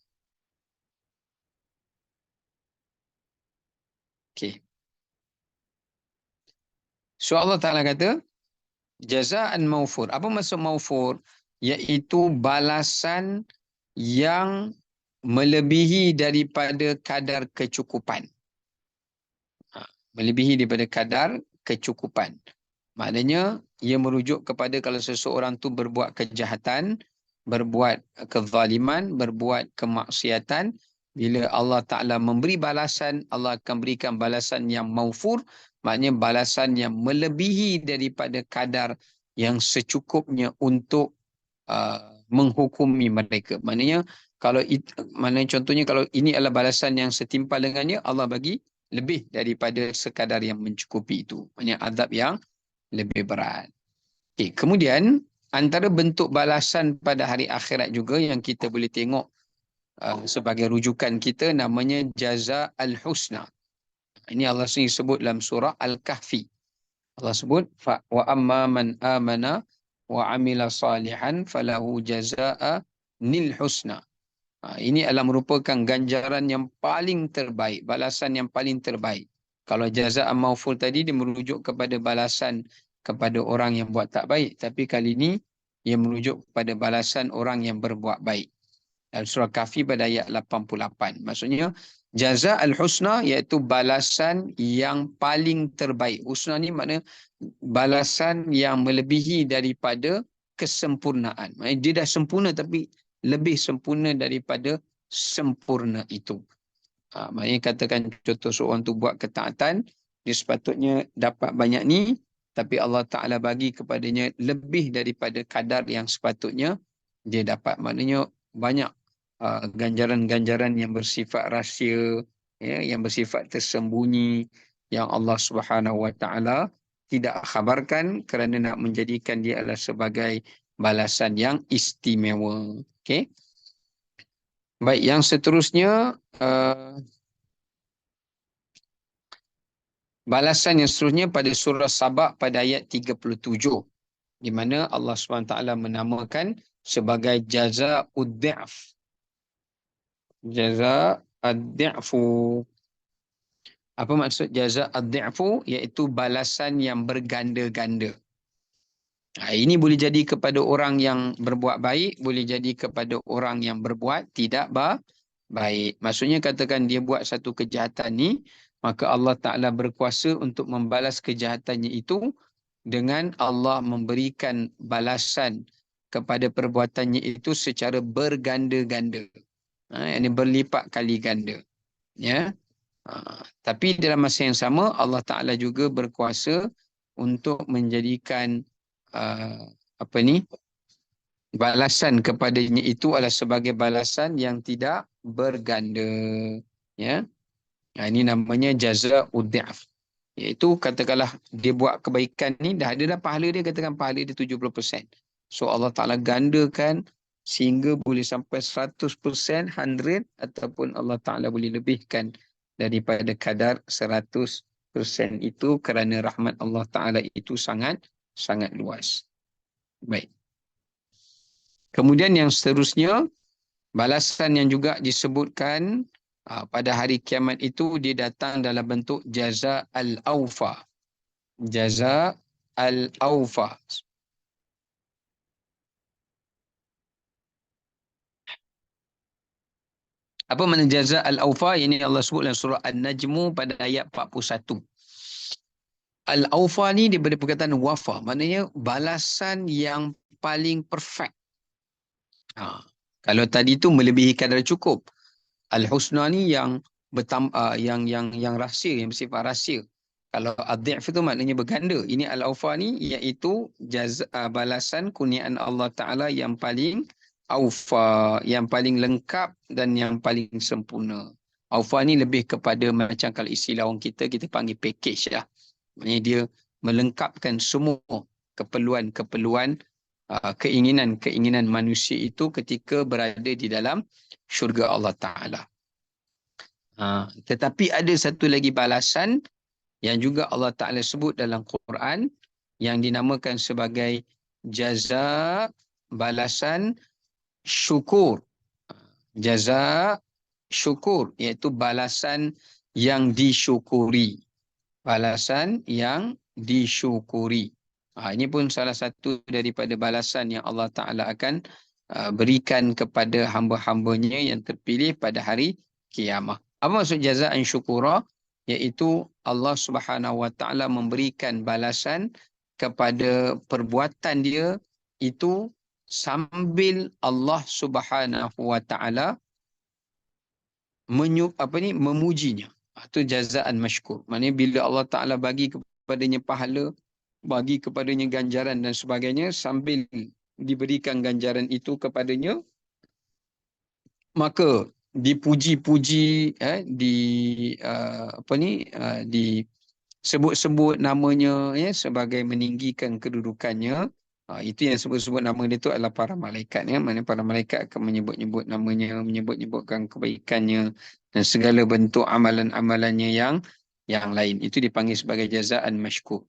Okey. So Allah Ta'ala kata, jazaan maufur. Apa maksud maufur? Iaitu balasan yang melebihi daripada kadar kecukupan. Melebihi daripada kadar kecukupan. Maknanya, ia merujuk kepada kalau seseorang tu berbuat kejahatan, berbuat kezaliman, berbuat kemaksiatan, bila Allah Ta'ala memberi balasan, Allah akan berikan balasan yang maufur, maknanya balasan yang melebihi daripada kadar yang secukupnya untuk menghukumi mereka. Maknanya, contohnya kalau ini adalah balasan yang setimpal dengannya, Allah bagi lebih daripada sekadar yang mencukupi itu. Maknanya azab yang lebih berat. Okay. Kemudian, antara bentuk balasan pada hari akhirat juga yang kita boleh tengok sebagai rujukan kita namanya jaza al-husna. Ini Allah sendiri sebut dalam surah Al-Kahfi. Allah sebut, wa amma man amana wa amila salihan falahu jaza'a nil husna. Ini adalah merupakan ganjaran yang paling terbaik, balasan yang paling terbaik. Kalau jaza'a maufur tadi dia merujuk kepada balasan kepada orang yang buat tak baik, tapi kali ini ia merujuk kepada balasan orang yang berbuat baik. Dalam surah Kahfi pada ayat 88. Maksudnya jaza al-husna iaitu balasan yang paling terbaik. Husna ni makna balasan yang melebihi daripada kesempurnaan. Maksudnya dia dah sempurna tapi lebih sempurna daripada sempurna itu. Maknanya katakan contoh seorang tu buat ketaatan, dia sepatutnya dapat banyak ni, tapi Allah Ta'ala bagi kepadanya lebih daripada kadar yang sepatutnya dia dapat. Maknanya banyak ganjaran-ganjaran yang bersifat rahsia, yang bersifat tersembunyi, yang Allah Subhanahu Wa Ta'ala tidak khabarkan kerana nak menjadikan dia adalah sebagai balasan yang istimewa. Okey. Baik, yang seterusnya balasan yang seterusnya pada surah Sabah pada ayat 37 di mana Allah SWT menamakan sebagai jaza ud-di'af. Jaza ad-di'fu. Apa maksud jaza ad-di'fu? Iaitu balasan yang berganda-ganda. Ini boleh jadi kepada orang yang berbuat baik, boleh jadi kepada orang yang berbuat tidak baik. Maksudnya katakan dia buat satu kejahatan ni, maka Allah Ta'ala berkuasa untuk membalas kejahatannya itu dengan Allah memberikan balasan kepada perbuatannya itu secara berganda-ganda. Ini berlipat kali ganda. Ya. Tapi dalam masa yang sama, Allah Ta'ala juga berkuasa untuk menjadikan balasan kepadanya itu adalah sebagai balasan yang tidak berganda. Ya. Ini namanya jazaa'ud di'af. Iaitu katakanlah dia buat kebaikan ni dah ada dah pahala dia, katakan pahala dia 70%. So Allah Ta'ala gandakan sehingga boleh sampai 100%, 100, ataupun Allah Ta'ala boleh lebihkan daripada kadar 100% itu kerana rahmat Allah Ta'ala itu sangat sangat luas. Baik. Kemudian yang seterusnya, balasan yang juga disebutkan pada hari kiamat itu dia datang dalam bentuk jaza al-awfa. Jaza al-awfa. Apa makna jaza al-awfa? Ini Allah sebut dalam surah An-Najmu pada ayat 41. Al-awfa ni daripada perkataan wafa. Maknanya balasan yang paling perfect. Kalau tadi tu melebihi kadar cukup. Al-husna ni yang yang rahsia, yang bersifat rahsia. Kalau ad-dhi'f itu maknanya berganda. Ini al-awfa ni iaitu balasan kurniaan Allah Ta'ala yang paling awfa, yang paling lengkap dan yang paling sempurna. Awfa ni lebih kepada macam kalau istilah orang kita panggil package lah. Maksudnya dia melengkapkan semua keperluan-keperluan, keinginan-keinginan manusia itu ketika berada di dalam syurga Allah Ta'ala. Tetapi ada satu lagi balasan yang juga Allah Ta'ala sebut dalam Quran yang dinamakan sebagai jaza balasan syukur. Jaza syukur, iaitu balasan yang disyukuri. Balasan yang disyukuri. Ini pun salah satu daripada balasan yang Allah Ta'ala akan berikan kepada hamba-hambanya yang terpilih pada hari kiamat. Apa maksud jazaan syukura? Iaitu Allah Subhanahu Wa Ta'ala memberikan balasan kepada perbuatan dia itu sambil Allah Subhanahu Wa Ta'ala memujinya. Itu jazaan masykur. Maknanya bila Allah Ta'ala bagi kepadanya pahala, bagi kepadanya ganjaran dan sebagainya, sambil diberikan ganjaran itu kepadanya, maka dipuji-puji, disebut-sebut namanya sebagai meninggikan kedudukannya. Itu yang sebut-sebut nama dia tu adalah para malaikat. Mana para malaikat akan menyebut-nyebut namanya, menyebut-nyebutkan kebaikannya dan segala bentuk amalan-amalannya yang lain. Itu dipanggil sebagai jazaan masykur.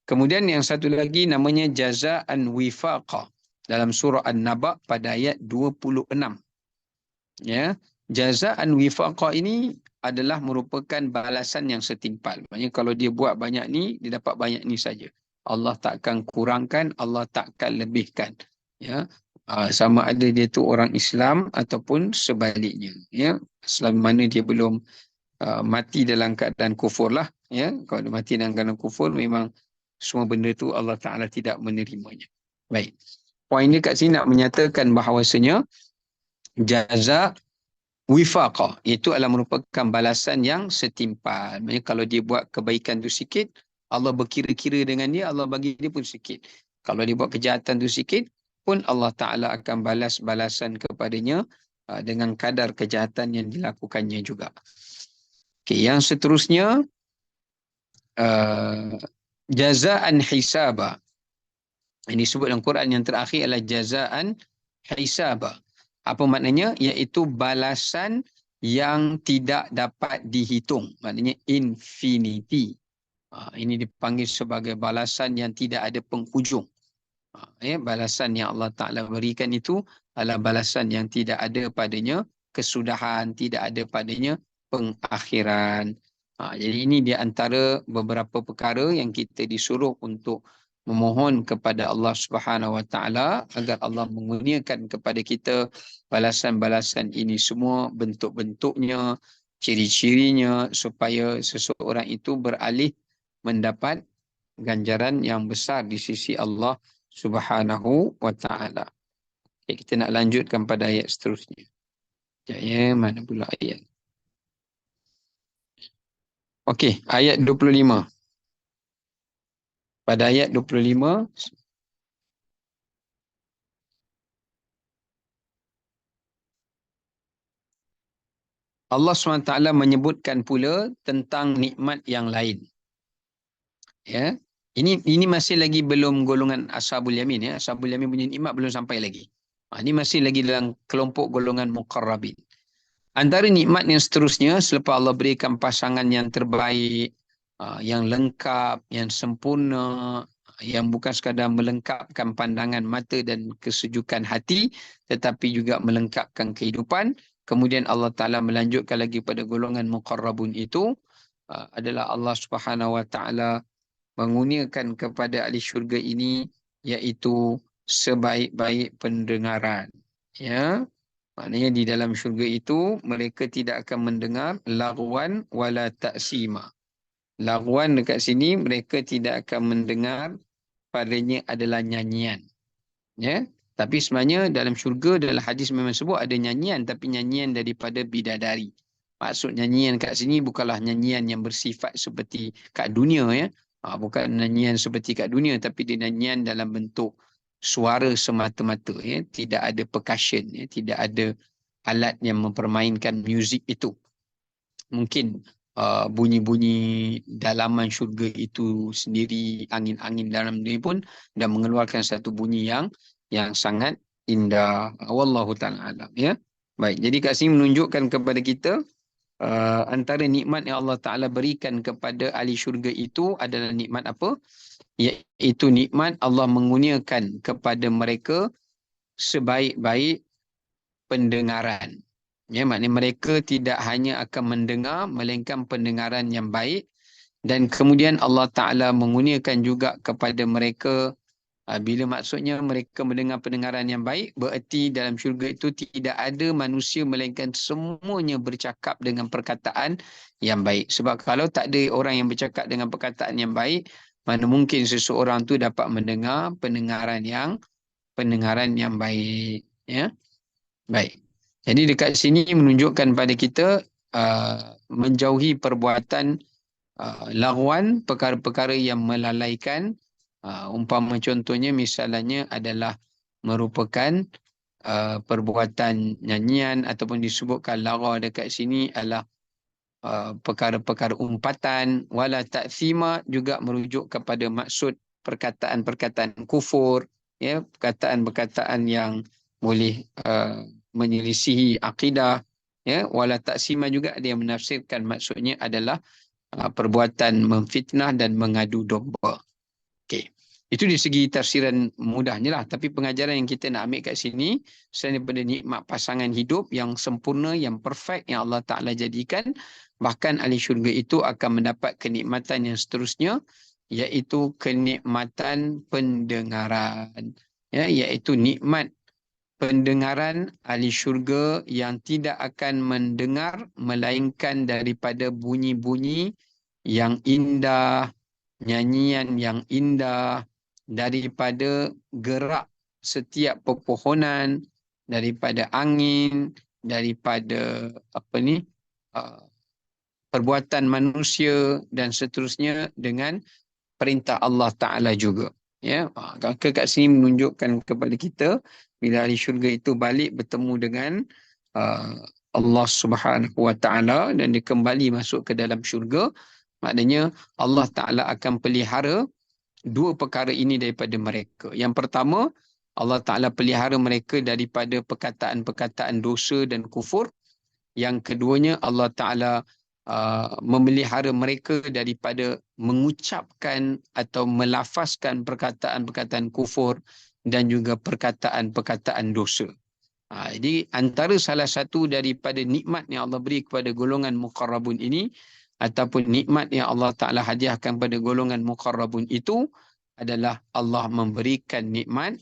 Kemudian yang satu lagi namanya jazaan wifaqa dalam surah An-Naba pada ayat 26. Ya, jazaan wifaqa ini adalah merupakan balasan yang setimpal. Maksudnya kalau dia buat banyak ni, dia dapat banyak ni saja. Allah takkan kurangkan, Allah takkan lebihkan. Ya, sama ada dia tu orang Islam ataupun sebaliknya. Ya, selama mana dia belum mati dalam keadaan kufur lah. Ya, kalau dia mati dalam keadaan kufur, memang semua benda tu Allah Ta'ala tidak menerimanya. Baik. Poin dia kat sini nak menyatakan bahawasanya jaza wifaqa itu adalah merupakan balasan yang setimpal. Maksudnya kalau dia buat kebaikan tu sikit, Allah berkira-kira dengan dia, Allah bagi dia pun sikit. Kalau dia buat kejahatan tu sikit pun Allah Ta'ala akan balas balasan kepadanya dengan kadar kejahatan yang dilakukannya juga. Okay, yang seterusnya jazaan hisaba. Ini disebut dalam Quran yang terakhir adalah jazaan hisaba. Apa maknanya? Iaitu balasan yang tidak dapat dihitung. Maknanya infinity. Ini dipanggil sebagai balasan yang tidak ada penghujung. Balasan yang Allah Ta'ala berikan itu adalah balasan yang tidak ada padanya kesudahan, tidak ada padanya pengakhiran. Jadi ini di antara beberapa perkara yang kita disuruh untuk memohon kepada Allah Subhanahu Wa Ta'ala agar Allah mengurniakan kepada kita balasan-balasan ini semua, bentuk-bentuknya, ciri-cirinya, supaya seseorang itu beralih mendapat ganjaran yang besar di sisi Allah Subhanahu Wa Ta'ala. Okay, kita nak lanjutkan pada ayat seterusnya. Ya, mana pula ayat? Okey, ayat 25. Pada ayat 25, Allah SWT menyebutkan pula tentang nikmat yang lain. Ya. Ini masih lagi belum golongan Ashabul Yamin, ya. Ashabul Yamin punya nikmat belum sampai lagi. Ini masih lagi dalam kelompok golongan muqarrabin. Antara nikmat yang seterusnya, selepas Allah berikan pasangan yang terbaik, yang lengkap, yang sempurna, yang bukan sekadar melengkapkan pandangan mata dan kesejukan hati, tetapi juga melengkapkan kehidupan. Kemudian Allah Ta'ala melanjutkan lagi pada golongan muqarrabun itu, adalah Allah Subhanahu Wa Ta'ala mengurniakan kepada ahli syurga ini, iaitu sebaik-baik pendengaran. Ya, maknanya di dalam syurga itu mereka tidak akan mendengar lagwan wala taksima. Lagwan dekat sini mereka tidak akan mendengar, padanya adalah nyanyian. Ya, tapi sebenarnya dalam syurga, dalam hadis memang sebut ada nyanyian, tapi nyanyian daripada bidadari. Maksud nyanyian kat sini bukanlah nyanyian yang bersifat seperti kat dunia, ya. Bukan nyanyian seperti kat dunia, tapi dia nyanyian dalam bentuk suara semata-mata, ya. Tidak ada percussion, ya. Tidak ada alat yang mempermainkan muzik itu. Mungkin bunyi-bunyi dalaman syurga itu sendiri, angin-angin dalam dia pun dah mengeluarkan satu bunyi yang sangat indah. Wallahu ta'ala alam, ya. Baik, jadi kat sini menunjukkan kepada kita antara nikmat yang Allah Ta'ala berikan kepada ahli syurga itu adalah nikmat apa? Iaitu nikmat Allah mengurniakan kepada mereka sebaik-baik pendengaran. Ya, maknanya mereka tidak hanya akan mendengar, melainkan pendengaran yang baik. Dan kemudian Allah Ta'ala mengurniakan juga kepada mereka, bila maksudnya mereka mendengar pendengaran yang baik, bererti dalam syurga itu tidak ada manusia melainkan semuanya bercakap dengan perkataan yang baik. Sebab kalau tak ada orang yang bercakap dengan perkataan yang baik, mana mungkin seseorang tu dapat mendengar pendengaran yang baik. Ya, baik. Jadi dekat sini menunjukkan pada kita menjauhi perbuatan lagwan, perkara-perkara yang melalaikan. Umpama contohnya misalnya adalah merupakan perbuatan nyanyian, ataupun disebutkan lagwa dekat sini adalah perkara-perkara umpatan. Wala ta'thima juga merujuk kepada maksud perkataan-perkataan kufur, ya, perkataan-perkataan yang boleh menyelisihi akidah, ya. Wala ta'sima juga ada yang menafsirkan maksudnya adalah perbuatan memfitnah dan mengadu domba. Okey. Itu di segi tafsiran mudahnya lah. Tapi pengajaran yang kita nak ambil kat sini, selain daripada nikmat pasangan hidup yang sempurna, yang perfect, yang Allah Ta'ala jadikan, bahkan ahli syurga itu akan mendapat kenikmatan yang seterusnya, iaitu kenikmatan pendengaran. Ya, iaitu nikmat pendengaran ahli syurga yang tidak akan mendengar melainkan daripada bunyi-bunyi yang indah, nyanyian yang indah, daripada gerak setiap pepohonan, daripada angin, daripada perbuatan manusia dan seterusnya, dengan perintah Allah Ta'ala juga. Ya, kat sini menunjukkan kepada kita bila ahli syurga itu balik bertemu dengan Allah Subhanahu Wa Ta'ala dan dia kembali masuk ke dalam syurga, maknanya Allah Ta'ala akan pelihara dua perkara ini daripada mereka. Yang pertama, Allah Ta'ala pelihara mereka daripada perkataan-perkataan dosa dan kufur. Yang keduanya, Allah Ta'ala memelihara mereka daripada mengucapkan atau melafazkan perkataan-perkataan kufur dan juga perkataan-perkataan dosa. Jadi antara salah satu daripada nikmat yang Allah beri kepada golongan muqarrabun ini, ataupun nikmat yang Allah Ta'ala hadiahkan pada golongan muqarrabun itu, adalah Allah memberikan nikmat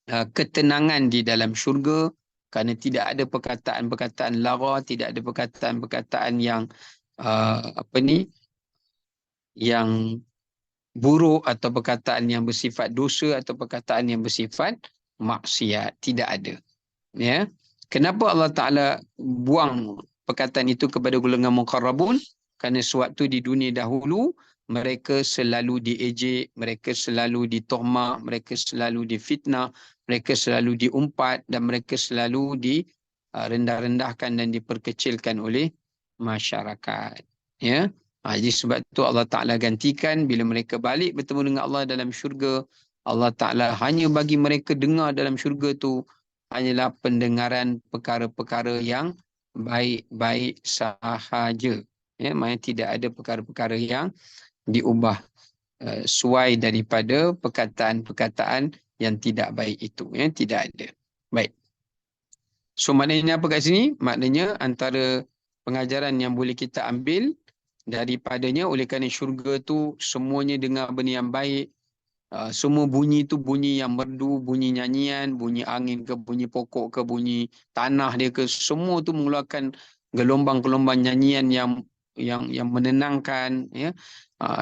ketenangan di dalam syurga, kerana tidak ada perkataan-perkataan lara, tidak ada perkataan-perkataan yang yang buruk, atau perkataan yang bersifat dosa, atau perkataan yang bersifat maksiat. Tidak ada. Ya. Kenapa Allah Ta'ala buang perkataan itu kepada golongan muqarrabun? Kerana sewaktu di dunia dahulu, mereka selalu diejek, mereka selalu ditohmah, mereka selalu difitnah, mereka selalu diumpat, dan mereka selalu rendah-rendahkan dan diperkecilkan oleh masyarakat. Ya. Jadi sebab tu Allah Ta'ala gantikan bila mereka balik bertemu dengan Allah dalam syurga, Allah Ta'ala hanya bagi mereka dengar dalam syurga tu hanyalah pendengaran perkara-perkara yang baik-baik sahaja. Ya, maksudnya tidak ada perkara-perkara yang diubah sesuai daripada perkataan-perkataan yang tidak baik itu. Ya, tidak ada. Baik. So maknanya apa kat sini? Maknanya antara pengajaran yang boleh kita ambil daripadanya, oleh kerana syurga tu semuanya dengar benda yang baik, semua bunyi tu bunyi yang merdu, bunyi nyanyian, bunyi angin ke, bunyi pokok ke, bunyi tanah dia ke, semua tu mengeluarkan gelombang-gelombang nyanyian yang menenangkan, ya.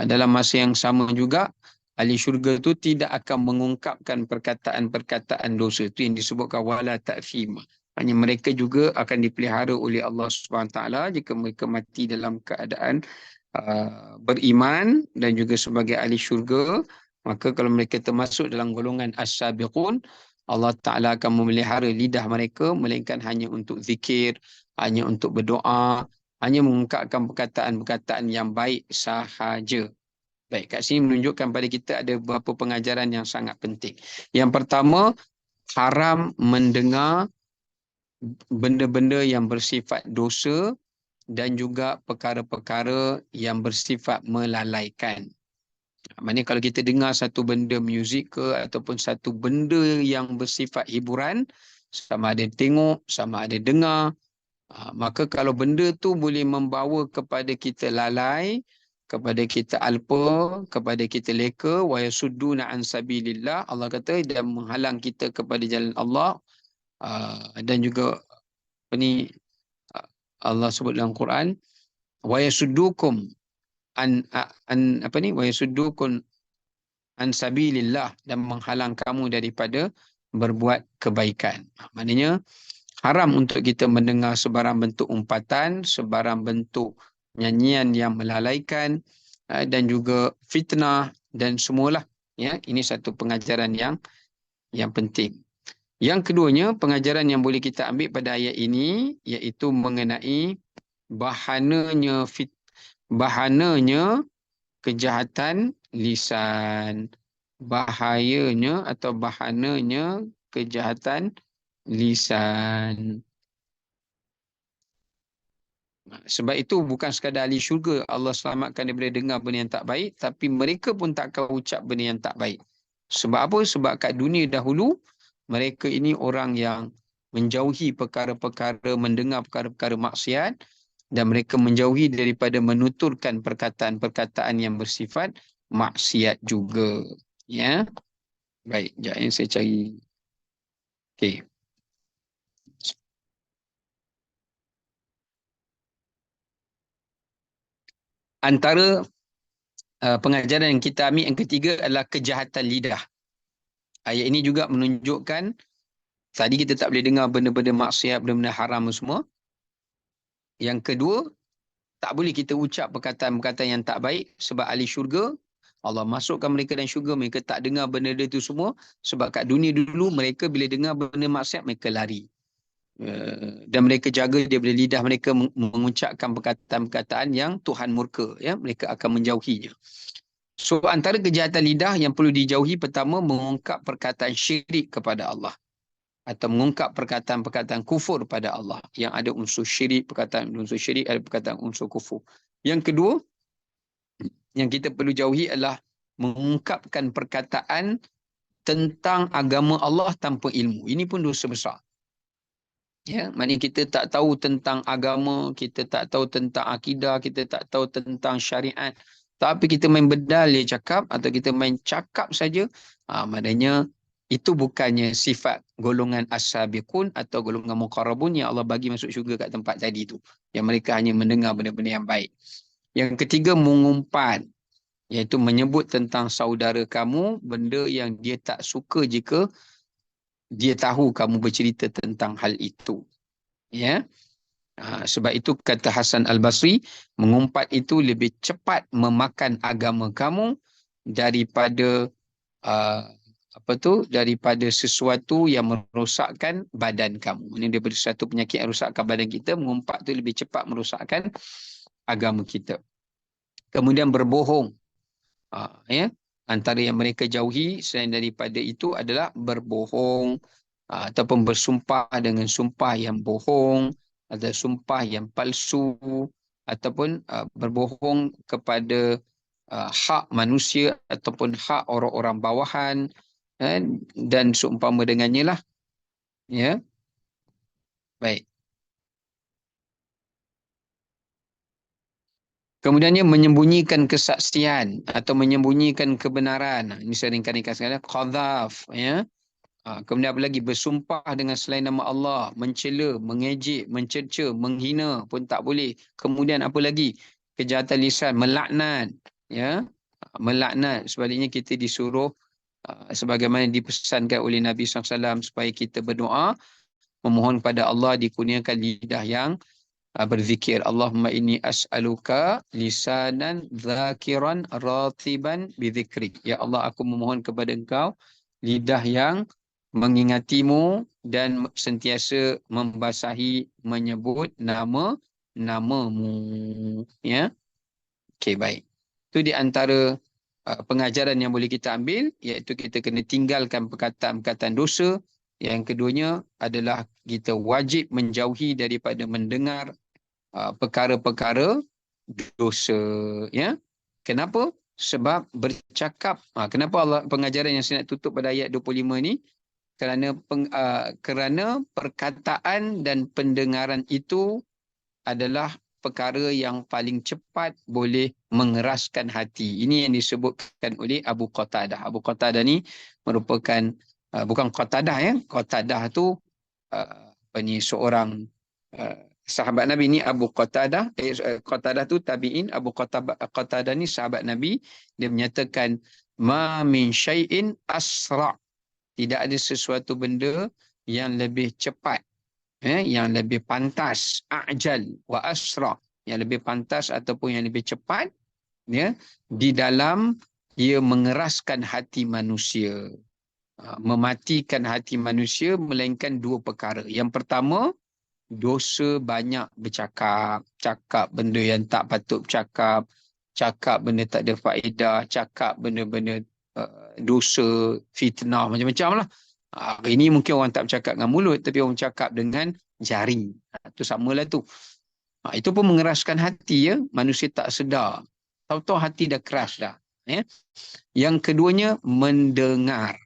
Dalam masa yang sama juga ahli syurga tu tidak akan mengungkapkan perkataan-perkataan dosa, tu yang disebutkan wala ta'thima. Hanya mereka juga akan dipelihara oleh Allah SWT jika mereka mati dalam keadaan beriman dan juga sebagai ahli syurga. Maka kalau mereka termasuk dalam golongan as-sabiqun, Allah Ta'ala akan memelihara lidah mereka, melainkan hanya untuk zikir, hanya untuk berdoa, hanya mengungkapkan perkataan-perkataan yang baik sahaja. Baik, kat sini menunjukkan pada kita ada beberapa pengajaran yang sangat penting. Yang pertama, haram mendengar benda-benda yang bersifat dosa dan juga perkara-perkara yang bersifat melalaikan. Maksudnya kalau kita dengar satu benda muzik ke ataupun satu benda yang bersifat hiburan, sama ada tengok, sama ada dengar, maka kalau benda tu boleh membawa kepada kita lalai, kepada kita alpa, kepada kita leka, wa yasudduna an sabilillah, Allah kata, dan menghalang kita kepada jalan Allah, dan juga apa ni, Allah sebut dalam Quran, wa yasuddukum an apa ni, wa yasuddukum an sabilillah, dan menghalang kamu daripada berbuat kebaikan. Maknanya haram untuk kita mendengar sebarang bentuk umpatan, sebarang bentuk nyanyian yang melalaikan, dan juga fitnah dan semualah. Ya, ini satu pengajaran yang penting. Yang keduanya, pengajaran yang boleh kita ambil pada ayat ini iaitu mengenai bahananya kejahatan lisan. Bahayanya atau bahananya kejahatan lisan. Sebab itu bukan sekadar ahli syurga Allah selamatkan daripada dengar benda yang tak baik, tapi mereka pun tak akan ucap benda yang tak baik. Sebab apa? Sebab kat dunia dahulu, mereka ini orang yang menjauhi perkara-perkara, mendengar perkara-perkara maksiat, dan mereka menjauhi daripada menuturkan perkataan-perkataan yang bersifat maksiat juga. Ya. Baik, sekejap saya cari. Okey. Antara pengajaran yang kita ambil yang ketiga adalah kejahatan lidah. Ayat ini juga menunjukkan tadi kita tak boleh dengar benda-benda maksiat, benda-benda haram semua. Yang kedua, tak boleh kita ucap perkataan-perkataan yang tak baik, sebab ahli syurga, Allah masukkan mereka dalam syurga, mereka tak dengar benda-benda itu semua, sebab kat dunia dulu mereka bila dengar benda maksiat mereka lari. Dan mereka jaga daripada lidah mereka mengucapkan perkataan-perkataan yang Tuhan murka, ya, mereka akan menjauhinya. So antara kejahatan lidah yang perlu dijauhi, pertama mengungkap perkataan syirik kepada Allah, atau mengungkap perkataan-perkataan kufur pada Allah yang ada unsur syirik, perkataan unsur syirik, ada perkataan unsur kufur. Yang kedua yang kita perlu jauhi adalah mengungkapkan perkataan tentang agama Allah tanpa ilmu. Ini pun dosa besar. Ya, maknanya kita tak tahu tentang agama, kita tak tahu tentang akidah, kita tak tahu tentang syariat, tapi kita main bedal dia cakap, atau kita main cakap saja, maknanya itu bukannya sifat golongan as-sabiqun atau golongan muqarrabun yang Allah bagi masuk syurga kat tempat tadi tu, yang mereka hanya mendengar benda-benda yang baik. Yang ketiga, mengumpat, iaitu menyebut tentang saudara kamu benda yang dia tak suka jika dia tahu kamu bercerita tentang hal itu. Ya. Sebab itu kata Hasan Al-Basri, mengumpat itu lebih cepat memakan agama kamu daripada apa tu, daripada sesuatu yang merosakkan badan kamu. Ini daripada satu penyakit yang merosakkan badan kita, mengumpat tu lebih cepat merosakkan agama kita. Kemudian berbohong. Ya, antara yang mereka jauhi selain daripada itu adalah berbohong, ataupun bersumpah dengan sumpah yang bohong, atau sumpah yang palsu, ataupun berbohong kepada hak manusia ataupun hak orang-orang bawahan, dan seumpama dengannya lah. Ya, baik. Kemudiannya menyembunyikan kesaksian atau menyembunyikan kebenaran. Ini sering kali dikatakan qadhaf, ya. Kemudian apa lagi? Bersumpah dengan selain nama Allah, mencela, mengejek, mencerca, menghina pun tak boleh. Kemudian apa lagi? Kejahatan lisan, melaknat, ya. Melaknat. Sebaliknya kita disuruh sebagaimana dipesankan oleh Nabi SAW supaya kita berdoa, memohon pada Allah dikurniakan lidah yang berzikir. Allahumma inni as'aluka lisanan zakiran ratiban bizikrik. Ya Allah, aku memohon kepada Engkau lidah yang mengingatimu dan sentiasa membasahi menyebut namamu. Ya. Okey, baik. Itu di antara pengajaran yang boleh kita ambil, iaitu kita kena tinggalkan perkataan-perkataan dosa. Yang keduanya adalah kita wajib menjauhi daripada mendengar perkara-perkara dosa, ya. Kenapa? Sebab bercakap, kenapa Allah, pengajaran yang saya nak tutup pada ayat 25 ni, kerana perkataan dan pendengaran itu adalah perkara yang paling cepat boleh mengeraskan hati. Ini yang disebutkan oleh Abu Qatadah. Abu Qatadah ni merupakan bukan Qatadah, ya. Qatadah tu apa ni, seorang sahabat Nabi. Ni Abu Qatadah, Qatadah tu tabi'in, Abu Qatadah ni sahabat Nabi. Dia menyatakan ma min syai'in asra', tidak ada sesuatu benda yang lebih cepat, yang lebih pantas, ajal wa asra', yang lebih pantas ataupun yang lebih cepat, ya, di dalam ia mengeraskan hati manusia, mematikan hati manusia, melainkan dua perkara. Yang pertama, dosa banyak bercakap, cakap benda yang tak patut bercakap, cakap benda tak ada faedah, cakap benda-benda dosa, fitnah, macam-macam lah. Hari ini mungkin orang tak bercakap dengan mulut, tapi orang bercakap dengan jari. Itu samalah tu. Itu pun mengeraskan hati, ya. Manusia tak sedar. Tahu-tahu hati dah keras dah. Ya. Yang keduanya, mendengar.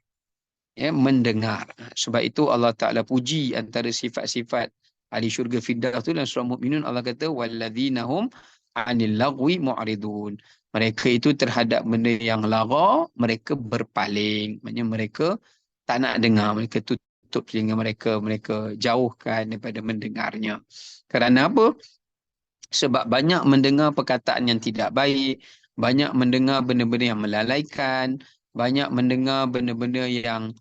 Ya, mendengar. Sebab itu Allah Ta'ala puji antara sifat-sifat ahli syurga Firdaus tu dalam surah Mukminun. Allah kata walladzina hum 'anil lagwi mu'ridun. Mereka itu terhadap benda yang lagha mereka berpaling. Maksudnya mereka tak nak dengar, mereka tutup telinga mereka, mereka jauhkan daripada mendengarnya. Kerana apa? Sebab banyak mendengar perkataan yang tidak baik, banyak mendengar benda-benda yang melalaikan, banyak mendengar benda-benda yang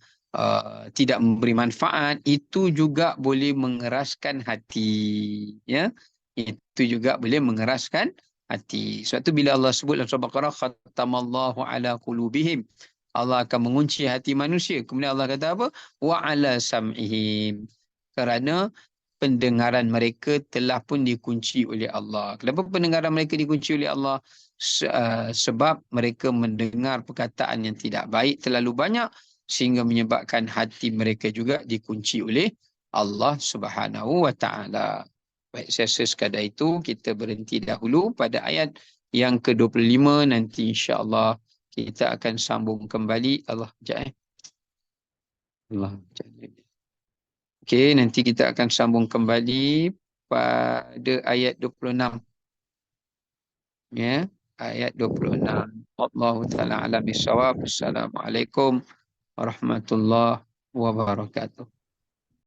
tidak memberi manfaat, itu juga boleh mengeraskan hati, ya. Itu juga boleh mengeraskan hati. Sebab tu bila Allah sebut dalam surah Baqarah, khatamallahu ala qulubihim, Allah akan mengunci hati manusia. Kemudian Allah kata apa? Wa ala sam'ihim, kerana pendengaran mereka telah pun dikunci oleh Allah. Kenapa pendengaran mereka dikunci oleh Allah? Sebab mereka mendengar perkataan yang tidak baik terlalu banyak, sehingga menyebabkan hati mereka juga dikunci oleh Allah Subhanahu wa taala. Baik, saya rasa sekadar itu kita berhenti dahulu pada ayat yang ke-25. Nanti insya-Allah kita akan sambung kembali. Allah jap. Allah jap. Okey, nanti kita akan sambung kembali pada ayat 26. Ya, ayat 26. Wallahu taala alam bisawab. Assalamualaikum warahmatullahi wabarakatuh.